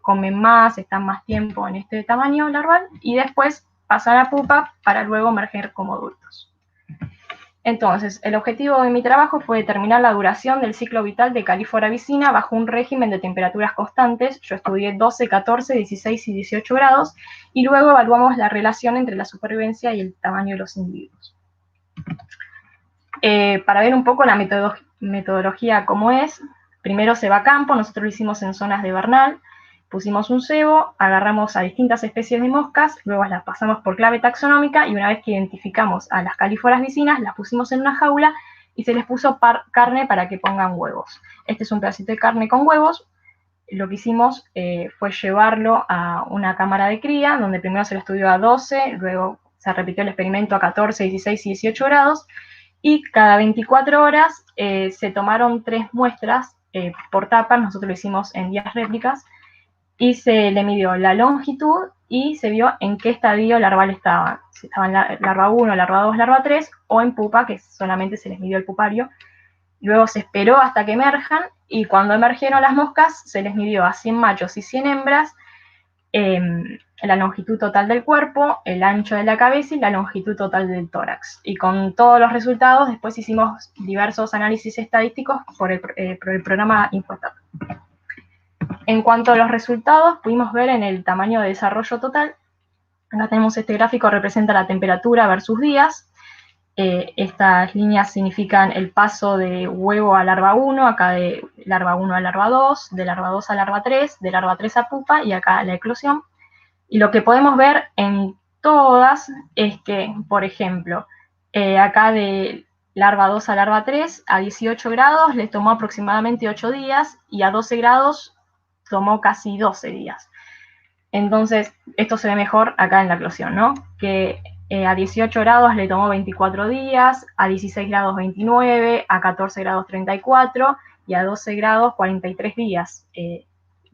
comen más, están más tiempo en este tamaño larval, y después pasan a pupa para luego emerger como adultos. Entonces, el objetivo de mi trabajo fue determinar la duración del ciclo vital de Calífora vicina bajo un régimen de temperaturas constantes. Yo estudié 12, 14, 16 y 18 grados, y luego evaluamos la relación entre la supervivencia y el tamaño de los individuos. Para ver un poco la metodología cómo es, primero se va a campo, nosotros lo hicimos en zonas de Bernal, pusimos un cebo, agarramos a distintas especies de moscas, luego las pasamos por clave taxonómica y una vez que identificamos a las calíforas vicinas, las pusimos en una jaula y se les puso carne para que pongan huevos. Este es un pedacito de carne con huevos. Lo que hicimos fue llevarlo a una cámara de cría, donde primero se lo estudió a 12, luego se repitió el experimento a 14, 16 y 18 grados, y cada 24 horas se tomaron 3 muestras por tapa, nosotros lo hicimos en 10 réplicas, y se le midió la longitud y se vio en qué estadio larval estaban. Si estaban larva 1, larva 2, larva 3, o en pupa, que solamente se les midió el pupario. Luego se esperó hasta que emerjan, y cuando emergieron las moscas, se les midió a 100 machos y 100 hembras la longitud total del cuerpo, el ancho de la cabeza y la longitud total del tórax. Y con todos los resultados, después hicimos diversos análisis estadísticos por el programa InfoStat. En cuanto a los resultados, pudimos ver en el tamaño de desarrollo total Acá tenemos este gráfico, representa la temperatura versus días. Estas líneas significan el paso de huevo a larva 1, acá de larva 1 a larva 2, de larva 2 a larva 3, de larva 3 a pupa y acá la eclosión. Y lo que podemos ver en todas es que, por ejemplo, acá de larva 2 a larva 3, a 18 grados les tomó aproximadamente 8 días y a 12 grados tomó casi 12 días. Entonces, esto se ve mejor acá en la eclosión, ¿no? Que a 18 grados le tomó 24 días, a 16 grados 29, a 14 grados 34 y a 12 grados 43 días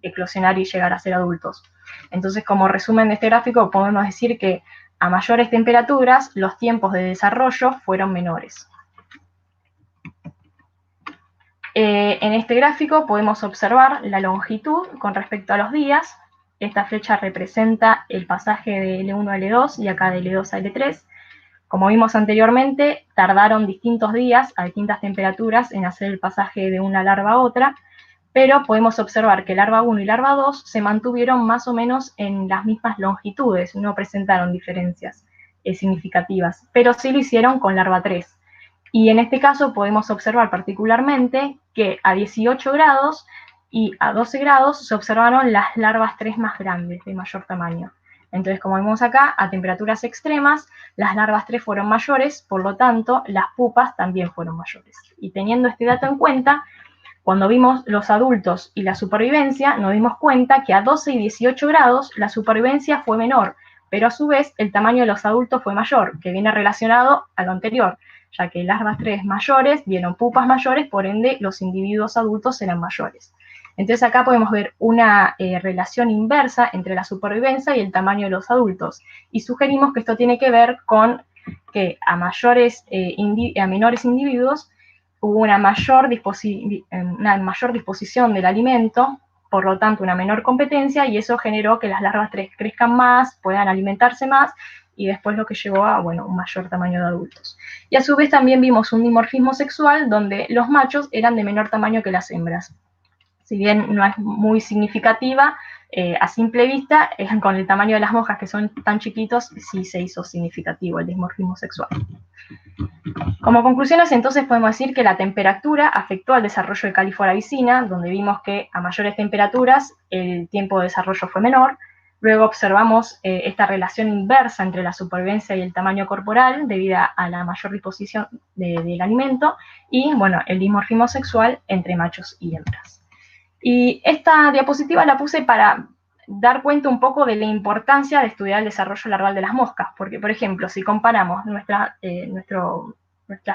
eclosionar y llegar a ser adultos. Entonces, como resumen de este gráfico, podemos decir que a mayores temperaturas los tiempos de desarrollo fueron menores. En este gráfico podemos observar la longitud con respecto a los días. Esta flecha representa el pasaje de L1 a L2 y acá de L2 a L3. Como vimos anteriormente, tardaron distintos días a distintas temperaturas en hacer el pasaje de una larva a otra, pero podemos observar que larva 1 y larva 2 se mantuvieron más o menos en las mismas longitudes, no presentaron diferencias significativas, pero sí lo hicieron con larva 3. Y en este caso podemos observar particularmente que a 18 grados y a 12 grados se observaron las larvas 3 más grandes, de mayor tamaño. Entonces, como vemos acá, a temperaturas extremas, las larvas 3 fueron mayores, por lo tanto, las pupas también fueron mayores. Y teniendo este dato en cuenta, cuando vimos los adultos y la supervivencia, nos dimos cuenta que a 12 y 18 grados la supervivencia fue menor, pero a su vez el tamaño de los adultos fue mayor, que viene relacionado a lo anterior, ya que larvas 3 mayores dieron pupas mayores, por ende los individuos adultos eran mayores. Entonces acá podemos ver una relación inversa entre la supervivencia y el tamaño de los adultos, y sugerimos que esto tiene que ver con que a menores individuos hubo una mayor disposición del alimento, por lo tanto una menor competencia, y eso generó que las larvas 3 crezcan más, puedan alimentarse más, y después lo que llevó a, bueno, un mayor tamaño de adultos. Y a su vez también vimos un dimorfismo sexual donde los machos eran de menor tamaño que las hembras. Si bien no es muy significativa, a simple vista, con el tamaño de las mojas que son tan chiquitos, sí se hizo significativo el dimorfismo sexual. Como conclusiones, entonces, podemos decir que la temperatura afectó al desarrollo de Calliphora vicina, donde vimos que a mayores temperaturas el tiempo de desarrollo fue menor. Luego observamos esta relación inversa entre la supervivencia y el tamaño corporal debido a la mayor disposición del alimento y, bueno, el dimorfismo sexual entre machos y hembras. Y esta diapositiva la puse para dar cuenta un poco de la importancia de estudiar el desarrollo larval de las moscas, porque, por ejemplo, si comparamos nuestras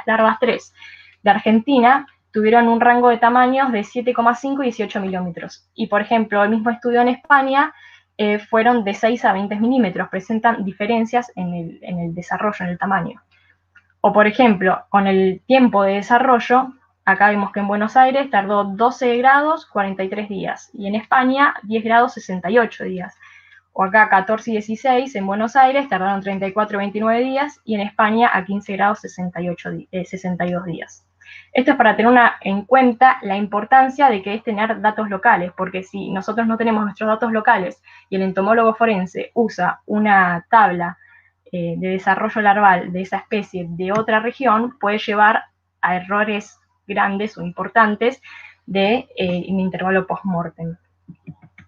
larvas 3 de Argentina, tuvieron un rango de tamaños de 7,5 y 18 milímetros. Y, por ejemplo, el mismo estudio en España fueron de 6 a 20 milímetros, presentan diferencias en el desarrollo, en el tamaño. O, por ejemplo, con el tiempo de desarrollo, acá vemos que en Buenos Aires tardó 12 grados 43 días, y en España 10 grados 68 días. O acá 14 y 16 en Buenos Aires tardaron 34 y 29 días, y en España a 15 grados 62 días. Esto es para tener en cuenta la importancia de que es tener datos locales, porque si nosotros no tenemos nuestros datos locales y el entomólogo forense usa una tabla de desarrollo larval de esa especie de otra región, puede llevar a errores grandes o importantes de un intervalo post-mortem.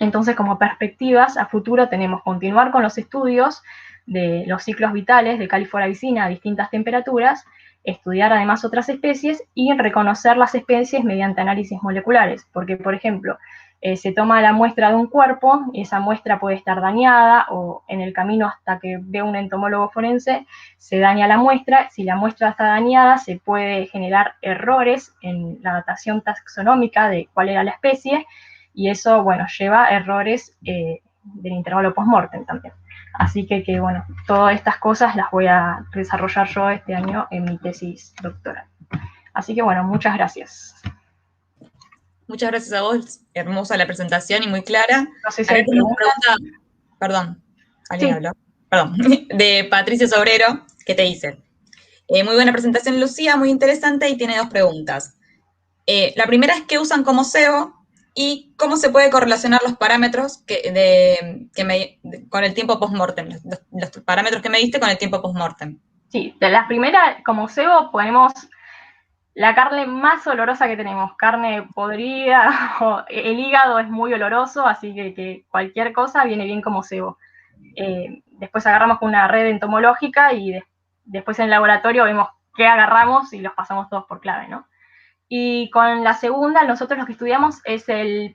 Entonces, como perspectivas a futuro tenemos continuar con los estudios de los ciclos vitales de Calliphora vicina a distintas temperaturas, estudiar además otras especies y reconocer las especies mediante análisis moleculares, porque, por ejemplo, se toma la muestra de un cuerpo, y esa muestra puede estar dañada, o en el camino hasta que ve un entomólogo forense, se daña la muestra. Si la muestra está dañada, se puede generar errores en la datación taxonómica de cuál era la especie, y eso, bueno, lleva a errores del intervalo post-mortem también. Así que, bueno, todas estas cosas las voy a desarrollar yo este año en mi tesis doctoral. Así que, bueno, muchas gracias. Muchas gracias a vos, hermosa la presentación y muy clara. No sé si Acá hay tengo una preguntas. pregunta, perdón, ¿alguien Sí. habló? Perdón, de Patricio Sobrero, que te dice, muy buena presentación, Lucía, muy interesante, y tiene dos preguntas. La primera es, ¿qué usan como cebo? ¿Y cómo se puede correlacionar los parámetros con el tiempo post-mortem? Los parámetros que me diste con el tiempo post-mortem. Sí, de la primera, como cebo, ponemos la carne más olorosa que tenemos, carne podrida, o el hígado es muy oloroso, así que cualquier cosa viene bien como cebo. Después agarramos con una red entomológica y después en el laboratorio vemos qué agarramos y los pasamos todos por clave, ¿no? Y con la segunda, nosotros lo que estudiamos es el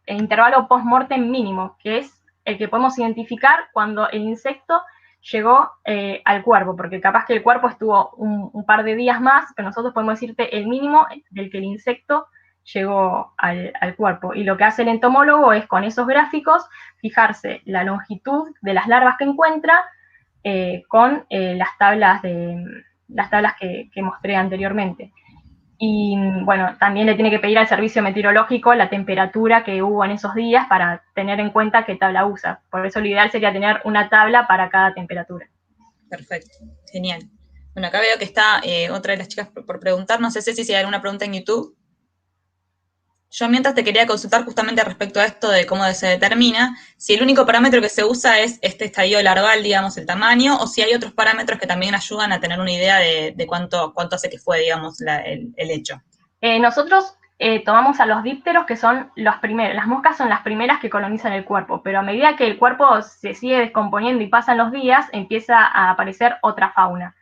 intervalo post-mortem mínimo, que es el que podemos identificar cuando el insecto llegó al cuerpo, porque capaz que el cuerpo estuvo un par de días más, pero nosotros podemos decirte el mínimo del que el insecto llegó al cuerpo. Y lo que hace el entomólogo es, con esos gráficos, fijarse la longitud de las larvas que encuentra con las tablas que mostré anteriormente. Y bueno, también le tiene que pedir al servicio meteorológico la temperatura que hubo en esos días para tener en cuenta qué tabla usa. Por eso lo ideal sería tener una tabla para cada temperatura. Perfecto, genial. Bueno, acá veo que está otra de las chicas por preguntar, no sé si hay alguna pregunta en YouTube. Yo mientras te quería consultar justamente respecto a esto de cómo se determina, si el único parámetro que se usa es este estadio larval, digamos, el tamaño, o si hay otros parámetros que también ayudan a tener una idea de cuánto hace que fue, digamos, el hecho. Nosotros tomamos a los dípteros, que son los primeros. Las moscas son las primeras que colonizan el cuerpo, pero a medida que el cuerpo se sigue descomponiendo y pasan los días, empieza a aparecer otra fauna.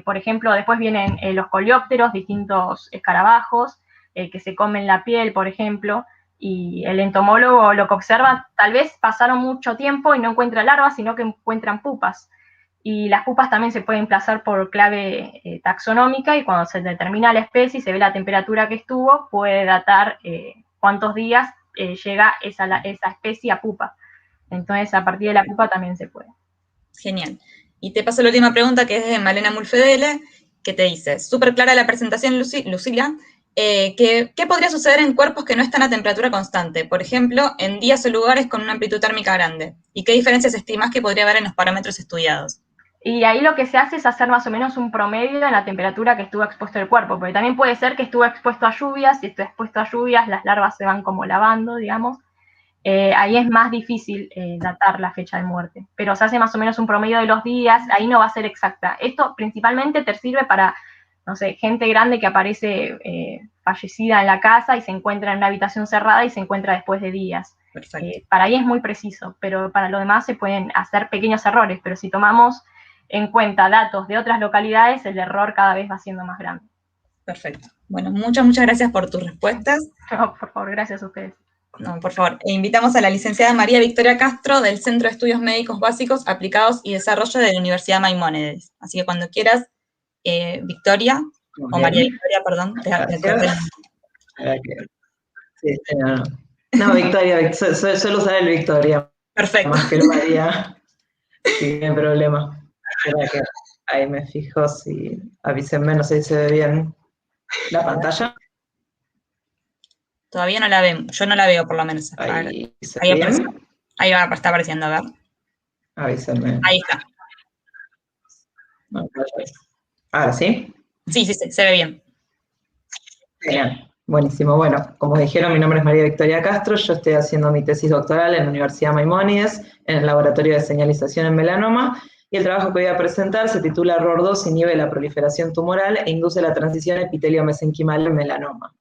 Por ejemplo, después vienen los coleópteros, distintos escarabajos, que se comen la piel, por ejemplo, y el entomólogo lo que observa, tal vez pasaron mucho tiempo y no encuentra larvas, sino que encuentran pupas. Y las pupas también se pueden emplazar por clave taxonómica, y cuando se determina la especie y se ve la temperatura que estuvo, puede datar cuántos días llega esa especie a pupa. Entonces, a partir de la pupa también se puede. Genial. Y te paso la última pregunta, que es de Malena Mulfedele, que te dice, súper clara la presentación, Lucila, ¿qué podría suceder en cuerpos que no están a temperatura constante? Por ejemplo, en días o lugares con una amplitud térmica grande. ¿Y qué diferencias estimas que podría haber en los parámetros estudiados? Y ahí lo que se hace es hacer más o menos un promedio en la temperatura que estuvo expuesto el cuerpo, porque también puede ser que estuvo expuesto a lluvias, si estuvo expuesto a lluvias, las larvas se van como lavando, digamos. Ahí es más difícil datar la fecha de muerte, pero se hace más o menos un promedio de los días, ahí no va a ser exacta. Esto principalmente te sirve para, no sé, gente grande que aparece fallecida en la casa y se encuentra en una habitación cerrada y se encuentra después de días. Para ahí es muy preciso, pero para lo demás se pueden hacer pequeños errores, pero si tomamos en cuenta datos de otras localidades, el error cada vez va siendo más grande. Perfecto. Bueno, muchas gracias por tus respuestas. No, por favor, gracias a ustedes. No, por favor. Invitamos a la licenciada María Victoria Castro del Centro de Estudios Médicos Básicos, Aplicados y Desarrollo de la Universidad Maimónides. Así que cuando quieras, Victoria, o María Victoria, perdón, No, Victoria, suelo usar el Victoria. Perfecto. Más que el María. Sí, no hay problema. Espera que ahí me fijo, si avísenme, no sé si se ve bien la pantalla. Todavía no la vemos, yo no la veo por lo menos. Ahí, ahí va, está apareciendo, a ver. Avísenme. Ahí está. ¿Ahora sí? Sí, se ve bien. Genial. Buenísimo. Bueno, como dijeron, mi nombre es María Victoria Castro, yo estoy haciendo mi tesis doctoral en la Universidad Maimónides, en el Laboratorio de Señalización en Melanoma, y el trabajo que voy a presentar se titula ROR2 inhibe la proliferación tumoral e induce la transición epitelio-mesenquimal en melanoma.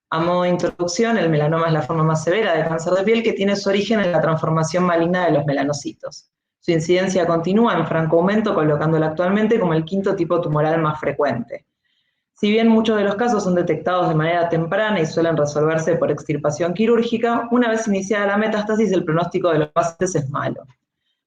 A modo de introducción, el melanoma es la forma más severa de cáncer de piel que tiene su origen en la transformación maligna de los melanocitos. Su incidencia continúa en franco aumento, colocándola actualmente como el quinto tipo tumoral más frecuente. Si bien muchos de los casos son detectados de manera temprana y suelen resolverse por extirpación quirúrgica, una vez iniciada la metástasis, el pronóstico de los pacientes es malo.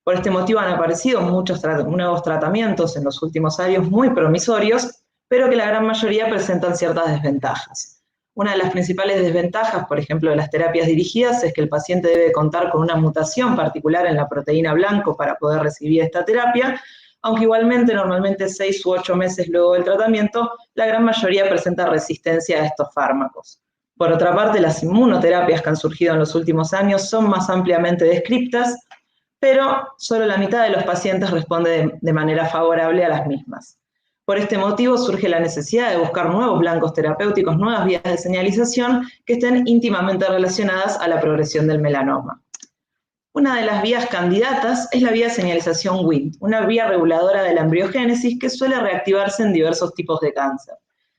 Por este motivo han aparecido muchos nuevos tratamientos en los últimos años muy promisorios, pero que la gran mayoría presentan ciertas desventajas. Una de las principales desventajas, por ejemplo, de las terapias dirigidas, es que el paciente debe contar con una mutación particular en la proteína blanco para poder recibir esta terapia, aunque igualmente, normalmente 6 u 8 meses luego del tratamiento, la gran mayoría presenta resistencia a estos fármacos. Por otra parte, las inmunoterapias que han surgido en los últimos años son más ampliamente descriptas, pero solo la mitad de los pacientes responde de manera favorable a las mismas. Por este motivo surge la necesidad de buscar nuevos blancos terapéuticos, nuevas vías de señalización que estén íntimamente relacionadas a la progresión del melanoma. Una de las vías candidatas es la vía de señalización Wnt, una vía reguladora de la embriogénesis que suele reactivarse en diversos tipos de cáncer.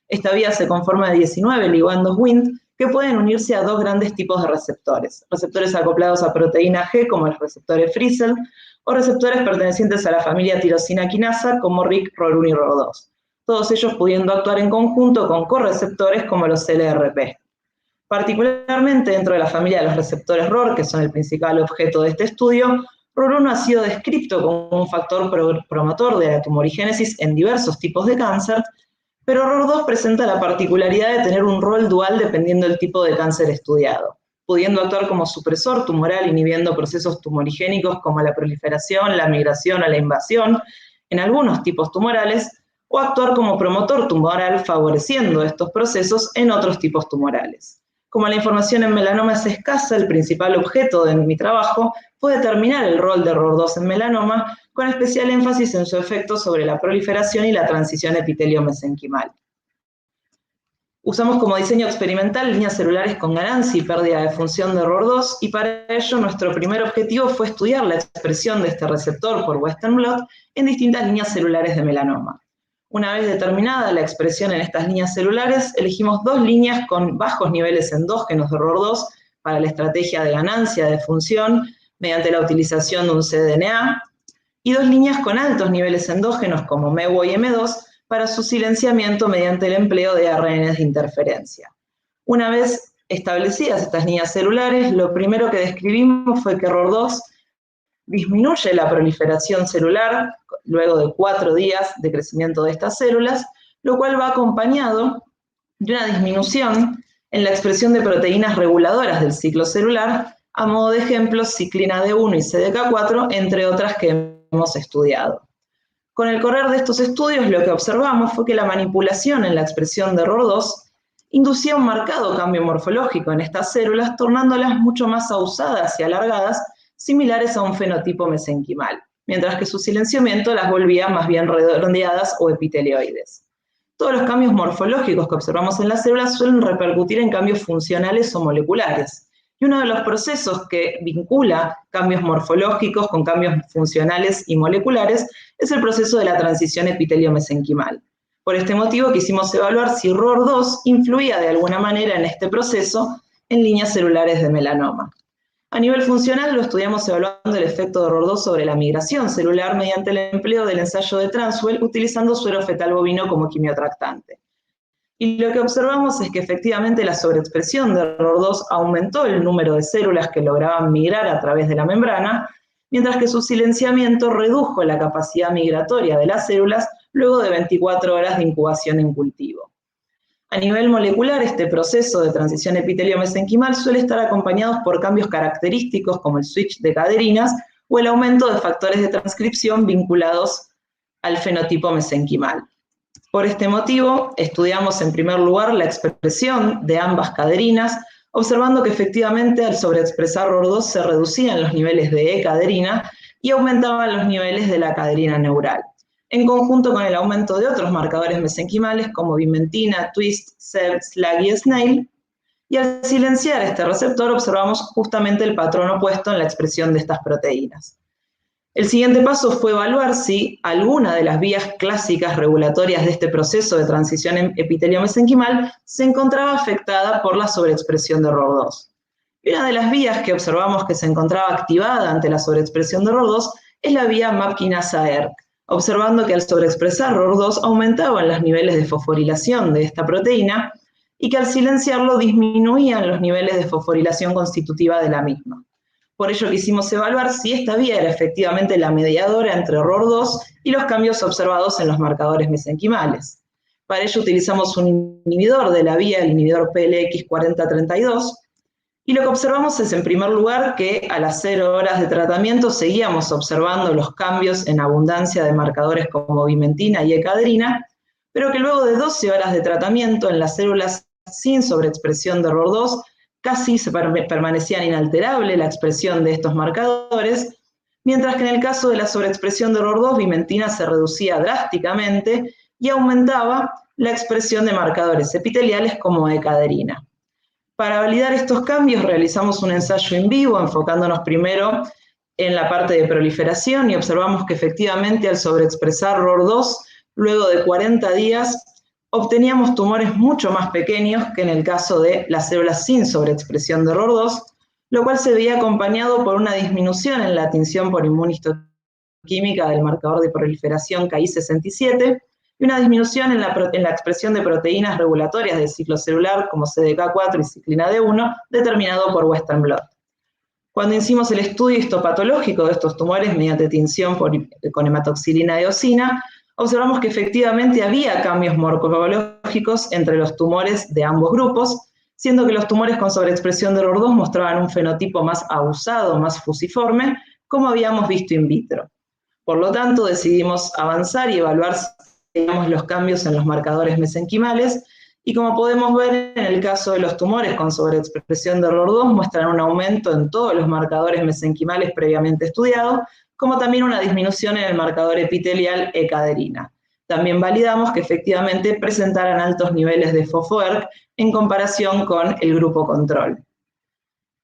Esta vía se conforma de 19 ligandos Wnt que pueden unirse a dos grandes tipos de receptores acoplados a proteína G como los receptores Frizzle, o receptores pertenecientes a la familia tirosina quinasa como RIC, ROR1 y ROR2, todos ellos pudiendo actuar en conjunto con correceptores como los LRP. Particularmente dentro de la familia de los receptores ROR, que son el principal objeto de este estudio, ROR1 ha sido descrito como un factor promotor de la tumorigénesis en diversos tipos de cáncer, pero ROR2 presenta la particularidad de tener un rol dual dependiendo del tipo de cáncer estudiado, pudiendo actuar como supresor tumoral inhibiendo procesos tumorigénicos como la proliferación, la migración o la invasión en algunos tipos tumorales, o actuar como promotor tumoral favoreciendo estos procesos en otros tipos tumorales. Como la información en melanoma es escasa, el principal objeto de mi trabajo fue determinar el rol de ROR2 en melanoma, con especial énfasis en su efecto sobre la proliferación y la transición epitelio-mesenquimal. Usamos como diseño experimental líneas celulares con ganancia y pérdida de función de ROR2, y para ello nuestro primer objetivo fue estudiar la expresión de este receptor por Western blot en distintas líneas celulares de melanoma. Una vez determinada la expresión en estas líneas celulares, elegimos dos líneas con bajos niveles endógenos de ROR2 para la estrategia de ganancia de función mediante la utilización de un cDNA, y dos líneas con altos niveles endógenos como MEW y M2 para su silenciamiento mediante el empleo de ARNs de interferencia. Una vez establecidas estas líneas celulares, lo primero que describimos fue que ROR2 disminuye la proliferación celular luego de 4 días de crecimiento de estas células, lo cual va acompañado de una disminución en la expresión de proteínas reguladoras del ciclo celular, a modo de ejemplo ciclina D1 y CDK4, entre otras que hemos estudiado. Con el correr de estos estudios, lo que observamos fue que la manipulación en la expresión de ROR2 inducía un marcado cambio morfológico en estas células, tornándolas mucho más ahusadas y alargadas, similares a un fenotipo mesenquimal, mientras que su silenciamiento las volvía más bien redondeadas o epitelioides. Todos los cambios morfológicos que observamos en las células suelen repercutir en cambios funcionales o moleculares, y uno de los procesos que vincula cambios morfológicos con cambios funcionales y moleculares es el proceso de la transición epitelio-mesenquimal. Por este motivo quisimos evaluar si ROR2 influía de alguna manera en este proceso en líneas celulares de melanoma. A nivel funcional lo estudiamos evaluando el efecto de ROR2 sobre la migración celular mediante el empleo del ensayo de Transwell utilizando suero fetal bovino como quimiotractante. Y lo que observamos es que efectivamente la sobreexpresión de ROR2 aumentó el número de células que lograban migrar a través de la membrana, mientras que su silenciamiento redujo la capacidad migratoria de las células luego de 24 horas de incubación en cultivo. A nivel molecular, este proceso de transición epitelio-mesenquimal suele estar acompañado por cambios característicos como el switch de caderinas o el aumento de factores de transcripción vinculados al fenotipo mesenquimal. Por este motivo, estudiamos en primer lugar la expresión de ambas caderinas, observando que efectivamente al sobreexpresar ROR2 se reducían los niveles de E-caderina y aumentaban los niveles de la caderina neural, en conjunto con el aumento de otros marcadores mesenquimales como vimentina, twist, SEB, SLAG y SNAIL, y al silenciar este receptor observamos justamente el patrón opuesto en la expresión de estas proteínas. El siguiente paso fue evaluar si alguna de las vías clásicas regulatorias de este proceso de transición epitelio-mesenquimal se encontraba afectada por la sobreexpresión de ROR2. Y una de las vías que observamos que se encontraba activada ante la sobreexpresión de ROR2 es la vía MAP kinasa ERK, observando que al sobreexpresar ROR2 aumentaban los niveles de fosforilación de esta proteína y que al silenciarlo disminuían los niveles de fosforilación constitutiva de la misma. Por ello quisimos evaluar si esta vía era efectivamente la mediadora entre ROR2 y los cambios observados en los marcadores mesenquimales. Para ello utilizamos un inhibidor de la vía, el inhibidor PLX4032, y lo que observamos es, en primer lugar, que a las 0 horas de tratamiento seguíamos observando los cambios en abundancia de marcadores como vimentina y E-caderina, pero que luego de 12 horas de tratamiento en las células sin sobreexpresión de ROR2, casi se permanecían inalterable la expresión de estos marcadores, mientras que en el caso de la sobreexpresión de ROR2, vimentina se reducía drásticamente y aumentaba la expresión de marcadores epiteliales como ecadrina. Para validar estos cambios realizamos un ensayo in vivo enfocándonos primero en la parte de proliferación y observamos que efectivamente al sobreexpresar ROR2, luego de 40 días, obteníamos tumores mucho más pequeños que en el caso de las células sin sobreexpresión de ROR2, lo cual se veía acompañado por una disminución en la tinción por inmunistoquímica del marcador de proliferación Ki67 y una disminución en la expresión de proteínas regulatorias del ciclo celular como CDK4 y ciclina D1, determinado por Western blot. Cuando hicimos el estudio histopatológico de estos tumores mediante tinción con hematoxilina de eosina, observamos que efectivamente había cambios morfológicos entre los tumores de ambos grupos, siendo que los tumores con sobreexpresión de ROR2 mostraban un fenotipo más abusado, más fusiforme, como habíamos visto in vitro. Por lo tanto, decidimos avanzar y evaluar los cambios en los marcadores mesenquimales, y como podemos ver en el caso de los tumores con sobreexpresión de ROR2, muestran un aumento en todos los marcadores mesenquimales previamente estudiados, como también una disminución en el marcador epitelial ecadrina. También validamos que efectivamente presentaran altos niveles de FOFO-ERK en comparación con el grupo control.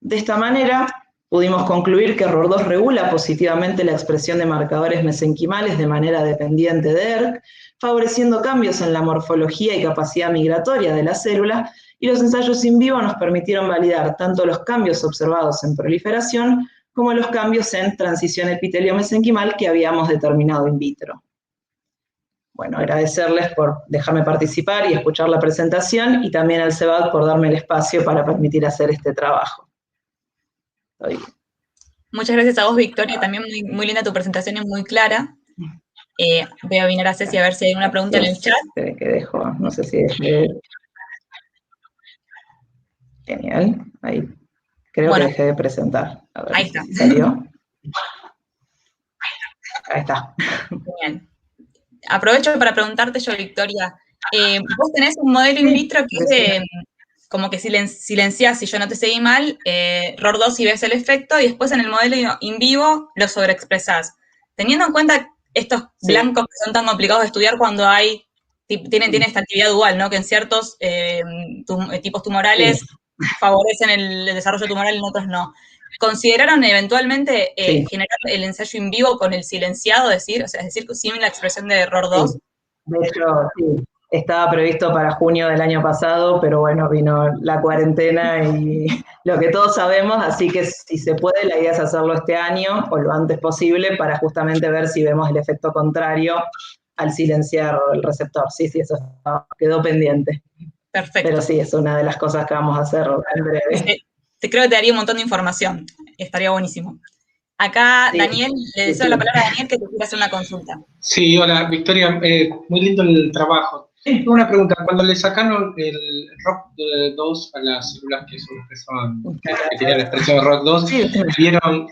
De esta manera, pudimos concluir que ROR2 regula positivamente la expresión de marcadores mesenquimales de manera dependiente de ERK, favoreciendo cambios en la morfología y capacidad migratoria de la célula, y los ensayos in vivo nos permitieron validar tanto los cambios observados en proliferación como los cambios en transición epitelio-mesenquimal que habíamos determinado in vitro. Bueno, agradecerles por dejarme participar y escuchar la presentación, y también al CEBAC por darme el espacio para permitir hacer este trabajo. Muchas gracias a vos, Victoria, también muy linda tu presentación y muy clara. Voy a venir a Ceci a ver si hay una pregunta en el chat. Que dejo, no sé si dejé. Genial, ahí. Creo que dejé de presentar. A ver, ahí está. ¿salió? Ahí está. Genial. Aprovecho para preguntarte yo, Victoria. Vos tenés un modelo in vitro que es de, como que silenciás, si yo no te seguí mal, ROR2 y ves el efecto, y después en el modelo in vivo lo sobreexpresás. Teniendo en cuenta estos blancos que son tan complicados de estudiar cuando tienen esta actividad dual, ¿no? Que en ciertos tipos tumorales favorecen el desarrollo tumoral y en otros no. ¿Consideraron eventualmente generar el ensayo in vivo con el silenciado, es decir, sin la expresión de error 2? Sí. De hecho, sí, estaba previsto para junio del año pasado, pero bueno, vino la cuarentena y lo que todos sabemos, así que si se puede, la idea es hacerlo este año o lo antes posible para justamente ver si vemos el efecto contrario al silenciar el receptor. Sí, eso quedó pendiente. Perfecto. Pero sí, es una de las cosas que vamos a hacer en breve. Creo que te daría un montón de información. Estaría buenísimo. Acá, Daniel, le deseo la palabra a Daniel que te quiere hacer una consulta. Sí, hola, Victoria, muy lindo el trabajo. Tengo una pregunta, cuando le sacaron el ROR2 a las células que tenían la expresión de ROR2, vieron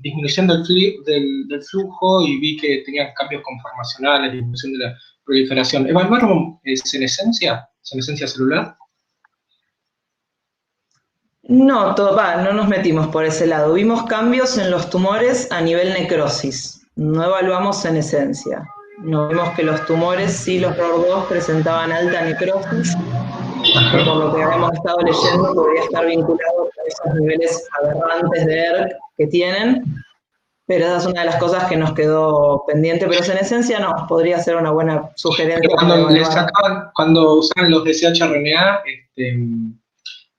disminución del flujo y vi que tenían cambios conformacionales, disminución de la proliferación. ¿Evaluaron senescencia celular? No, no nos metimos por ese lado. Vimos cambios en los tumores a nivel necrosis. No evaluamos senescencia. No vimos que los tumores, sí, los ROR2 presentaban alta necrosis, que por lo que habíamos estado leyendo podría estar vinculado con esos niveles aberrantes de ERK que tienen, pero esa es una de las cosas que nos quedó pendiente, pero senescencia no, podría ser una buena sugerencia. Cuando usaban los DCH-RNA,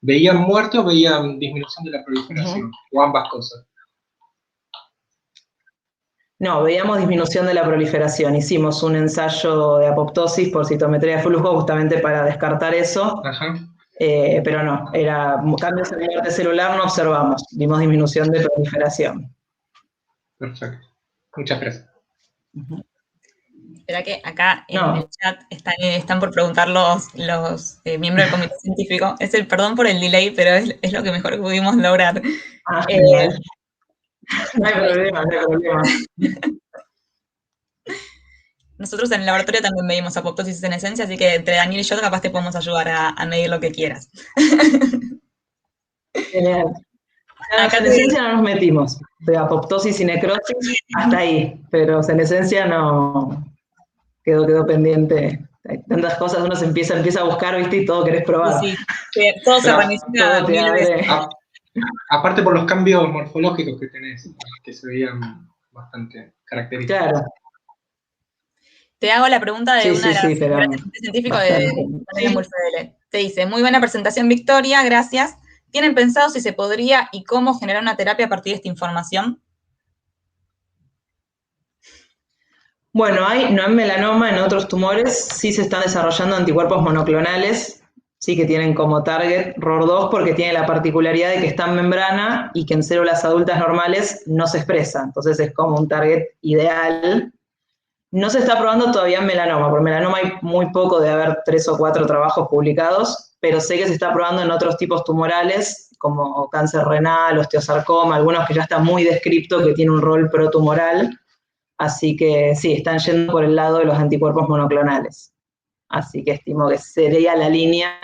¿veían muerte o veían disminución de la proliferación? O ambas cosas. No, veíamos disminución de la proliferación. Hicimos un ensayo de apoptosis por citometría de flujo justamente para descartar eso. Pero no, cambios en muerte celular no observamos. Vimos disminución de proliferación. Perfecto. Muchas gracias. Espera que acá en el chat están por preguntar los miembros del comité científico. Perdón por el delay, pero es lo que mejor pudimos lograr. No hay problema, no hay problema. Nosotros en el laboratorio también medimos apoptosis y senescencia, así que entre Daniel y yo capaz te podemos ayudar a medir lo que quieras. Genial. En senescencia no nos metimos. De apoptosis y necrosis hasta ahí, pero senescencia no quedó pendiente. Hay tantas cosas, uno se empieza a buscar, ¿viste? Y todo querés probar. Sí, todo se reinicia Todo te 1000 veces. abre. Aparte por los cambios morfológicos que tenés, que se veían bastante característicos. Claro. Te hago la pregunta de una de las pero grandes científicos de bastante. Valeria Mulfedele. Te dice, muy buena presentación, Victoria, gracias. ¿Tienen pensado si se podría y cómo generar una terapia a partir de esta información? Bueno, no en melanoma, en otros tumores sí se están desarrollando anticuerpos monoclonales, sí que tienen como target ROR2 porque tiene la particularidad de que está en membrana y que en células adultas normales no se expresa, entonces es como un target ideal. No se está probando todavía en melanoma, porque en melanoma hay muy poco, de haber 3 o 4 trabajos publicados, pero sé que se está probando en otros tipos tumorales, como cáncer renal, osteosarcoma, algunos que ya está muy descripto, que tiene un rol protumoral. Así que sí, están yendo por el lado de los anticuerpos monoclonales. Así que estimo que sería la línea,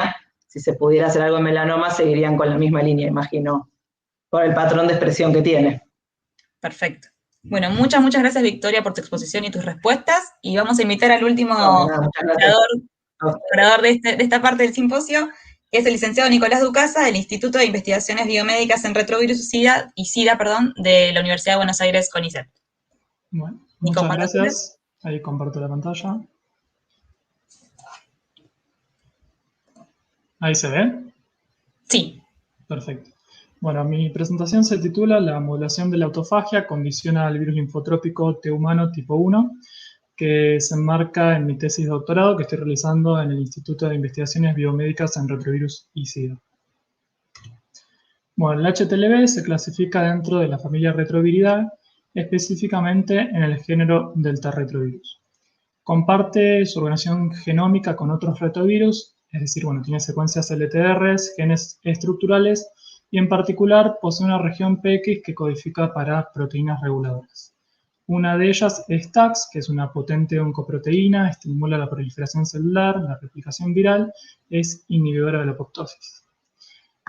si se pudiera hacer algo en melanoma, seguirían con la misma línea, imagino, por el patrón de expresión que tiene. Perfecto. Bueno, muchas gracias, Victoria, por tu exposición y tus respuestas. Y vamos a invitar al último orador de esta parte del simposio, que es el licenciado Nicolás Ducasa, del Instituto de Investigaciones Biomédicas en Retrovirus y SIDA, de la Universidad de Buenos Aires, CONICET. Bueno, muchas gracias. Ahí comparto la pantalla. ¿Ahí se ve? Sí. Perfecto. Bueno, mi presentación se titula La modulación de la autofagia condiciona al virus linfotrópico T humano tipo 1, que se enmarca en mi tesis de doctorado que estoy realizando en el Instituto de Investigaciones Biomédicas en Retrovirus y SIDA. Bueno, el HTLV se clasifica dentro de la familia Retroviridae, específicamente en el género Delta retrovirus. Comparte su organización genómica con otros retrovirus, es decir, bueno, tiene secuencias LTRs, genes estructurales, y en particular posee una región PX que codifica para proteínas reguladoras. Una de ellas es TAX, que es una potente oncoproteína, estimula la proliferación celular, la replicación viral, es inhibidora de la apoptosis.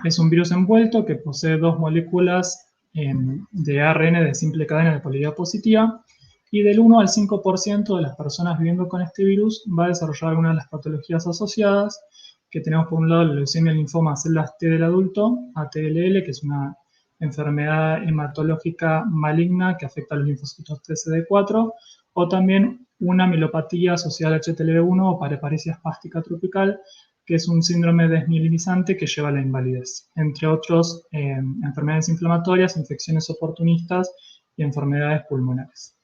Es un virus envuelto que posee 2 moléculas de ARN de simple cadena de polaridad positiva, y del 1 al 5% de las personas viviendo con este virus va a desarrollar algunas de las patologías asociadas, que tenemos por un lado la leucemia linfoma células T del adulto, ATLL, que es una enfermedad hematológica maligna que afecta a los linfocitos TCD4, o también una mielopatía asociada al HTLV1 o pareparesia espástica tropical, que es un síndrome desmielinizante que lleva a la invalidez, entre otros enfermedades inflamatorias, infecciones oportunistas y enfermedades pulmonares.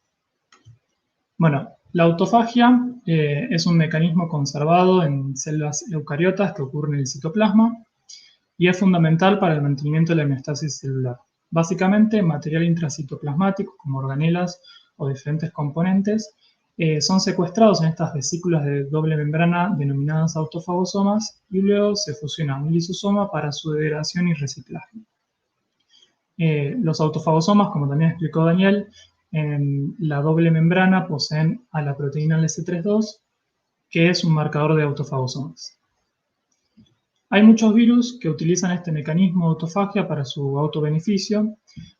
Bueno, la autofagia es un mecanismo conservado en células eucariotas que ocurre en el citoplasma y es fundamental para el mantenimiento de la homeostasis celular. Básicamente, material intracitoplasmático como organelas o diferentes componentes son secuestrados en estas vesículas de doble membrana denominadas autofagosomas y luego se fusiona a un lisosoma para su degradación y reciclaje. Los autofagosomas, como también explicó Daniel, en la doble membrana poseen a la proteína LC32, que es un marcador de autofagosomas. Hay muchos virus que utilizan este mecanismo de autofagia para su autobeneficio.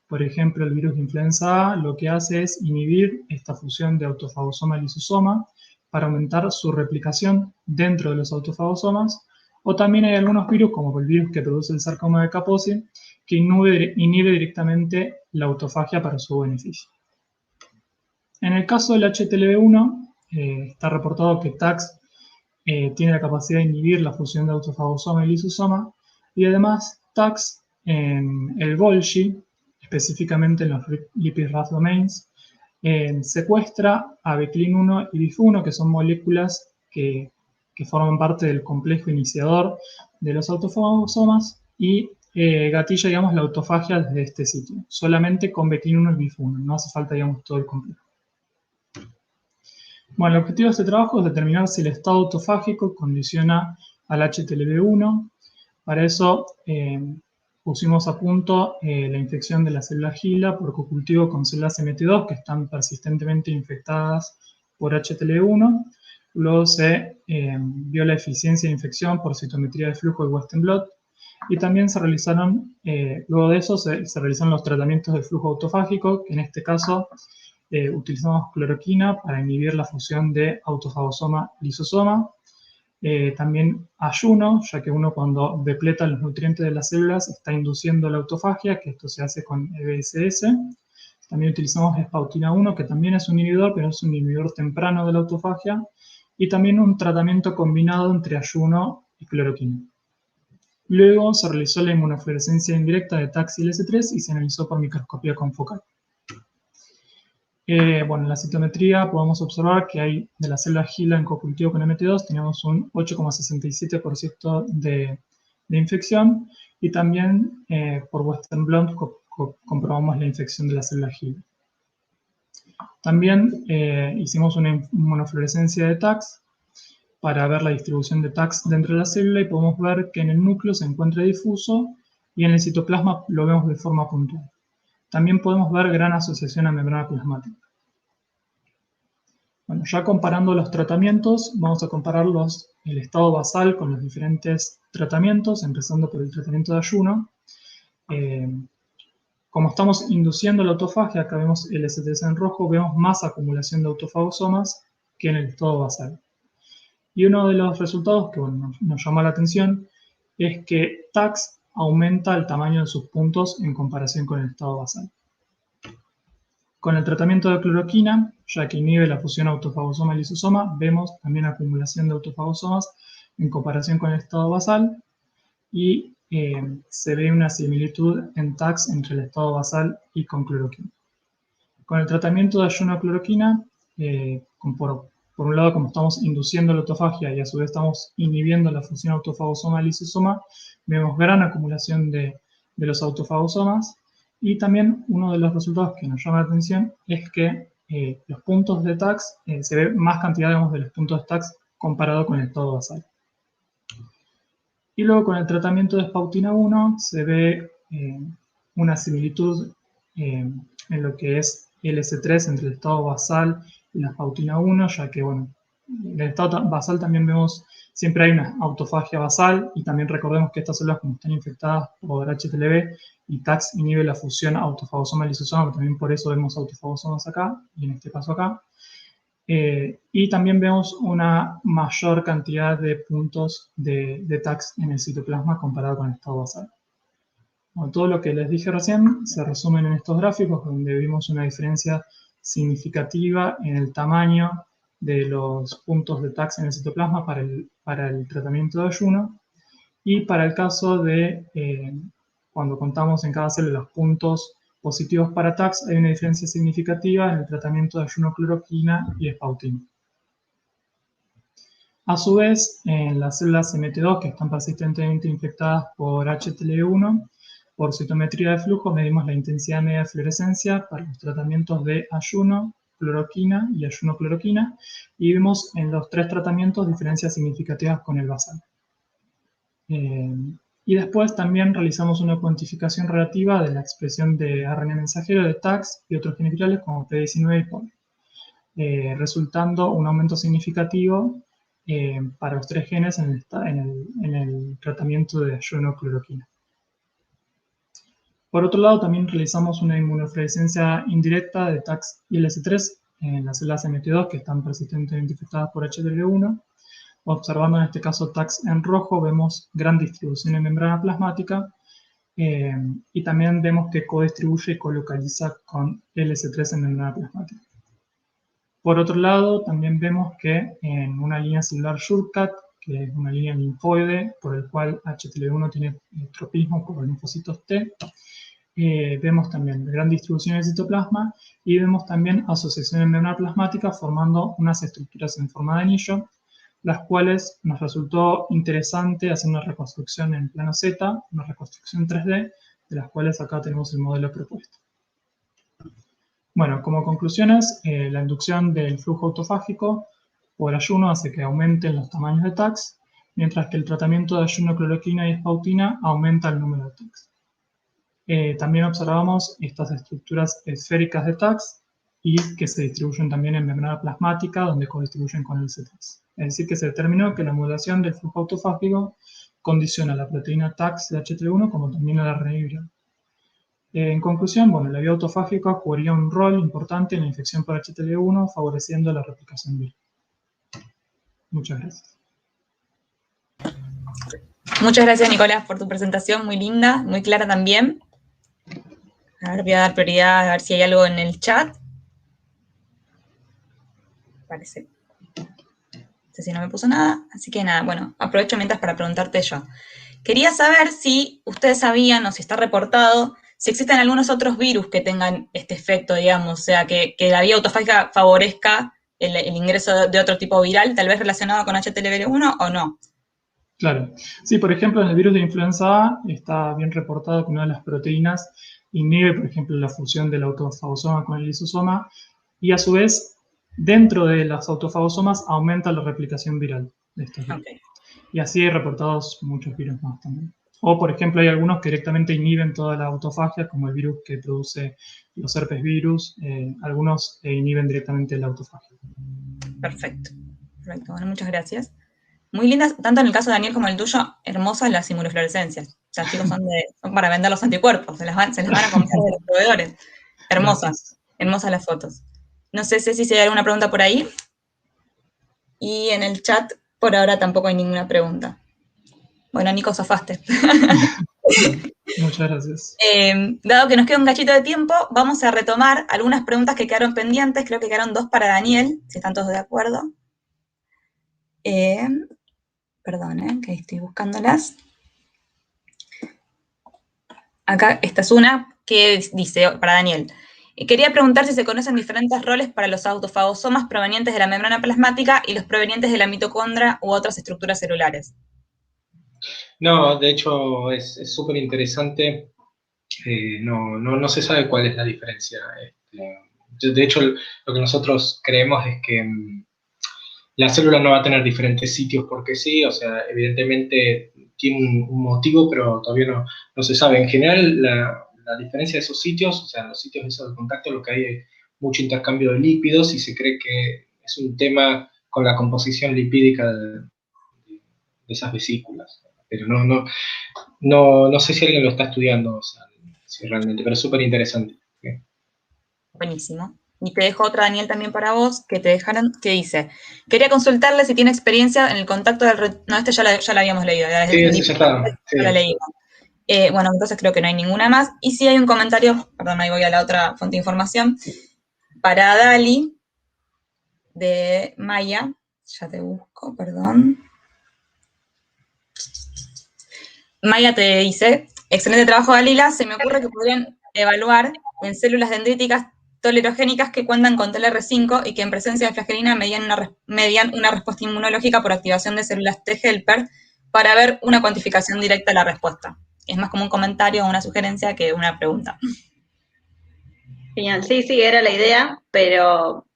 Por ejemplo, el virus de influenza A lo que hace es inhibir esta fusión de autofagosoma y lisosoma para aumentar su replicación dentro de los autofagosomas. O también hay algunos virus, como el virus que produce el sarcoma de Kaposi, que inhibe directamente la autofagia para su beneficio. En el caso del HTLV1, está reportado que TAX tiene la capacidad de inhibir la fusión de autofagosoma y lisosoma, y además TAX en el Golgi, específicamente en los lipid RAF domains, secuestra a Beclin-1 y BIF1, que son moléculas que forman parte del complejo iniciador de los autofagosomas, y gatilla, digamos, la autofagia desde este sitio, solamente con Beclin-1 y BIF1, no hace falta, digamos, todo el complejo. Bueno, el objetivo de este trabajo es determinar si el estado autofágico condiciona al HTLV1. Para eso pusimos a punto la infección de las células GILA por cocultivo con células MT2 que están persistentemente infectadas por HTLV1. Luego se vio la eficiencia de infección por citometría de flujo y Western blot. Y también se realizaron, luego de eso, se realizaron los tratamientos de flujo autofágico, que en este caso utilizamos cloroquina para inhibir la fusión de autofagosoma-lisosoma. También ayuno, ya que uno cuando depleta los nutrientes de las células está induciendo la autofagia, que esto se hace con EBSS. También utilizamos espautina 1, que también es un inhibidor, pero es un inhibidor temprano de la autofagia. Y también un tratamiento combinado entre ayuno y cloroquina. Luego se realizó la inmunofluorescencia indirecta de TAX y LS3 y se analizó por microscopía confocal. Bueno, en la citometría podemos observar que hay de las células HeLa en cocultivo con MT2 tenemos un 8,67% de infección y también por Western blot comprobamos la infección de las células HeLa. También hicimos una inmunofluorescencia de TAX para ver la distribución de TAX dentro de la célula y podemos ver que en el núcleo se encuentra difuso y en el citoplasma lo vemos de forma puntual. También podemos ver gran asociación a membrana plasmática. Bueno, ya comparando los tratamientos, vamos a comparar el estado basal con los diferentes tratamientos, empezando por el tratamiento de ayuno. Como estamos induciendo la autofagia, acá vemos el LS3 en rojo, vemos más acumulación de autofagosomas que en el estado basal. Y uno de los resultados que bueno, nos llama la atención es que TAX aumenta el tamaño de sus puntos en comparación con el estado basal. Con el tratamiento de cloroquina, ya que inhibe la fusión autofagosoma-lisosoma, vemos también acumulación de autofagosomas en comparación con el estado basal y se ve una similitud en TAX entre el estado basal y con cloroquina. Con el tratamiento de ayuno a cloroquina, por un lado, como estamos induciendo la autofagia y a su vez estamos inhibiendo la fusión autofagosoma-lisosoma, vemos gran acumulación de los autofagosomas. Y también uno de los resultados que nos llama la atención es que los puntos de TAX, se ve más cantidad de los puntos de TAX comparado con el estado basal. Y luego con el tratamiento de espautina 1 se ve una similitud en lo que es LS3 entre el estado basal y la espautina 1, ya que bueno, en el estado basal también vemos, siempre hay una autofagia basal y también recordemos que estas células como están infectadas por HTLV y TAX inhibe la fusión autofagosoma-lisosoma, también por eso vemos autofagosomas acá y en este caso acá. Y también vemos una mayor cantidad de puntos de TAX en el citoplasma comparado con el estado basal. Bueno, todo lo que les dije recién se resume en estos gráficos donde vimos una diferencia significativa en el tamaño de los puntos de TAX en el citoplasma para el tratamiento de ayuno y para el caso de cuando contamos en cada célula los puntos positivos para TAX hay una diferencia significativa en el tratamiento de ayuno cloroquina y espautina. A su vez, en las células MT2 que están persistentemente infectadas por HTLV1, por citometría de flujo medimos la intensidad media de fluorescencia para los tratamientos de ayuno, cloroquina y ayuno cloroquina y vemos en los tres tratamientos diferencias significativas con el basal. Y después también realizamos una cuantificación relativa de la expresión de ARN mensajero de TAX y otros genes virales como PD19 y POL, resultando un aumento significativo para los tres genes en el tratamiento de ayuno cloroquina. Por otro lado, también realizamos una inmunofluorescencia indirecta de TAX y LS3 en las células MT2 que están persistentemente infectadas por HTLV1. Observando en este caso TAX en rojo, vemos gran distribución en membrana plasmática y también vemos que codistribuye y colocaliza con LS3 en membrana plasmática. Por otro lado, también vemos que en una línea celular shortcut, que es una línea linfoide por el cual HTLV1 tiene tropismo por los linfocitos T, vemos también gran distribución en el citoplasma y vemos también asociación en membrana plasmática formando unas estructuras en forma de anillo, las cuales nos resultó interesante hacer una reconstrucción en plano Z, una reconstrucción 3D, de las cuales acá tenemos el modelo propuesto. Bueno, como conclusiones, la inducción del flujo autofágico por ayuno hace que aumenten los tamaños de TAX, mientras que el tratamiento de ayuno cloroquina y espautina aumenta el número de TAX. También observamos estas estructuras esféricas de TAX y que se distribuyen también en membrana plasmática, donde codistribuyen con el C3. Es decir, que se determinó que la modulación del flujo autofágico condiciona la proteína TAX de HTLV1 como también a la ARN viral. En conclusión, bueno, la vía autofágica jugaría un rol importante en la infección por HTLV1, favoreciendo la replicación viral. Muchas gracias. Muchas gracias, Nicolás, por tu presentación, muy linda, muy clara también. A ver, voy a dar prioridad a ver si hay algo en el chat. Parece. No sé si no me puso nada, así que nada, bueno, aprovecho mientras para preguntarte yo. Quería saber si ustedes sabían, o si está reportado, si existen algunos otros virus que tengan este efecto, digamos, o sea, que la vía autofágica favorezca el ingreso de otro tipo viral, tal vez relacionado con HTLV1 o no. Claro. Sí, por ejemplo, en el virus de influenza A está bien reportado que una de las proteínas inhibe, por ejemplo, la fusión del autofagosoma con el lisosoma y a su vez, dentro de las autofagosomas aumenta la replicación viral de estos virus. Okay. Y así hay reportados muchos virus más también. O, por ejemplo, hay algunos que directamente inhiben toda la autofagia, como el virus que produce los herpes virus. Algunos inhiben directamente la autofagia. Perfecto. Perfecto. Bueno, muchas gracias. Muy lindas, tanto en el caso de Daniel como el tuyo, hermosas las inmunofluorescencias. O sea, chicos, son para vender los anticuerpos, se les van a comprar de los proveedores. Hermosas, gracias. Hermosas las fotos. No sé si hay alguna pregunta por ahí. Y en el chat, por ahora tampoco hay ninguna pregunta. Bueno, Nico, zafaste. Muchas gracias. Dado que nos queda un cachito de tiempo, vamos a retomar algunas preguntas que quedaron pendientes. Creo que quedaron 2 para Daniel, si están todos de acuerdo. Perdón, que estoy buscándolas. Acá, esta es una que dice, para Daniel, quería preguntar si se conocen diferentes roles para los autofagosomas provenientes de la membrana plasmática y los provenientes de la mitocondria u otras estructuras celulares. No, de hecho es súper interesante. No se sabe cuál es la diferencia. De hecho, lo que nosotros creemos es que la célula no va a tener diferentes sitios porque sí, o sea, evidentemente tiene un motivo, pero todavía no se sabe. En general, la diferencia de esos sitios, o sea, los sitios esos de contacto, lo que hay es mucho intercambio de lípidos y se cree que es un tema con la composición lipídica de esas vesículas. Pero no sé si alguien lo está estudiando, o sea, si realmente, pero es súper interesante. ¿Sí? Buenísimo. Y te dejo otra, Daniel, también para vos, que te dejaron, que dice, quería consultarle si tiene experiencia en el contacto del... No, esta ya la habíamos leído. Sí, esa ya está. Sí. La leímos. Bueno, entonces creo que no hay ninguna más. Y sí hay un comentario, perdón, ahí voy a la otra fuente de información, para Dali, de Maya, ya te busco, perdón. Maya te dice, excelente trabajo, Dalila, se me ocurre que podrían evaluar en células dendríticas tolerogénicas que cuentan con TLR5 y que en presencia de flagelina median una respuesta inmunológica por activación de células T-helper para ver una cuantificación directa de la respuesta. Es más como un comentario o una sugerencia que una pregunta. Genial, sí, era la idea, pero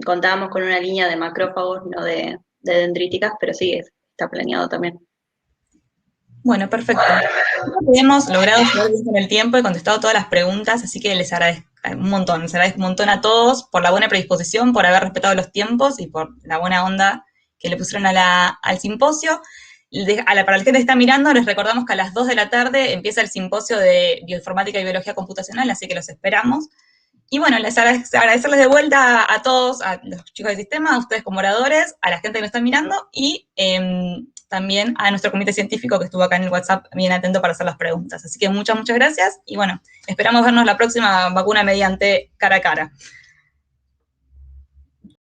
contábamos con una línea de macrófagos, no de dendríticas, pero sí, está planeado también. Bueno, perfecto. Hemos logrado llegar bien con el tiempo y contestado todas las preguntas, así que les agradezco un montón. Les agradezco un montón a todos por la buena predisposición, por haber respetado los tiempos y por la buena onda que le pusieron al simposio. Para la gente que está mirando, les recordamos que a las 2 de la tarde empieza el simposio de Bioinformática y Biología Computacional, así que los esperamos. Y bueno, les agradecerles de vuelta a todos, a los chicos del sistema, a ustedes como oradores, a la gente que nos está mirando y también a nuestro comité científico que estuvo acá en el WhatsApp bien atento para hacer las preguntas. Así que muchas gracias y bueno, esperamos vernos la próxima vacuna mediante cara a cara.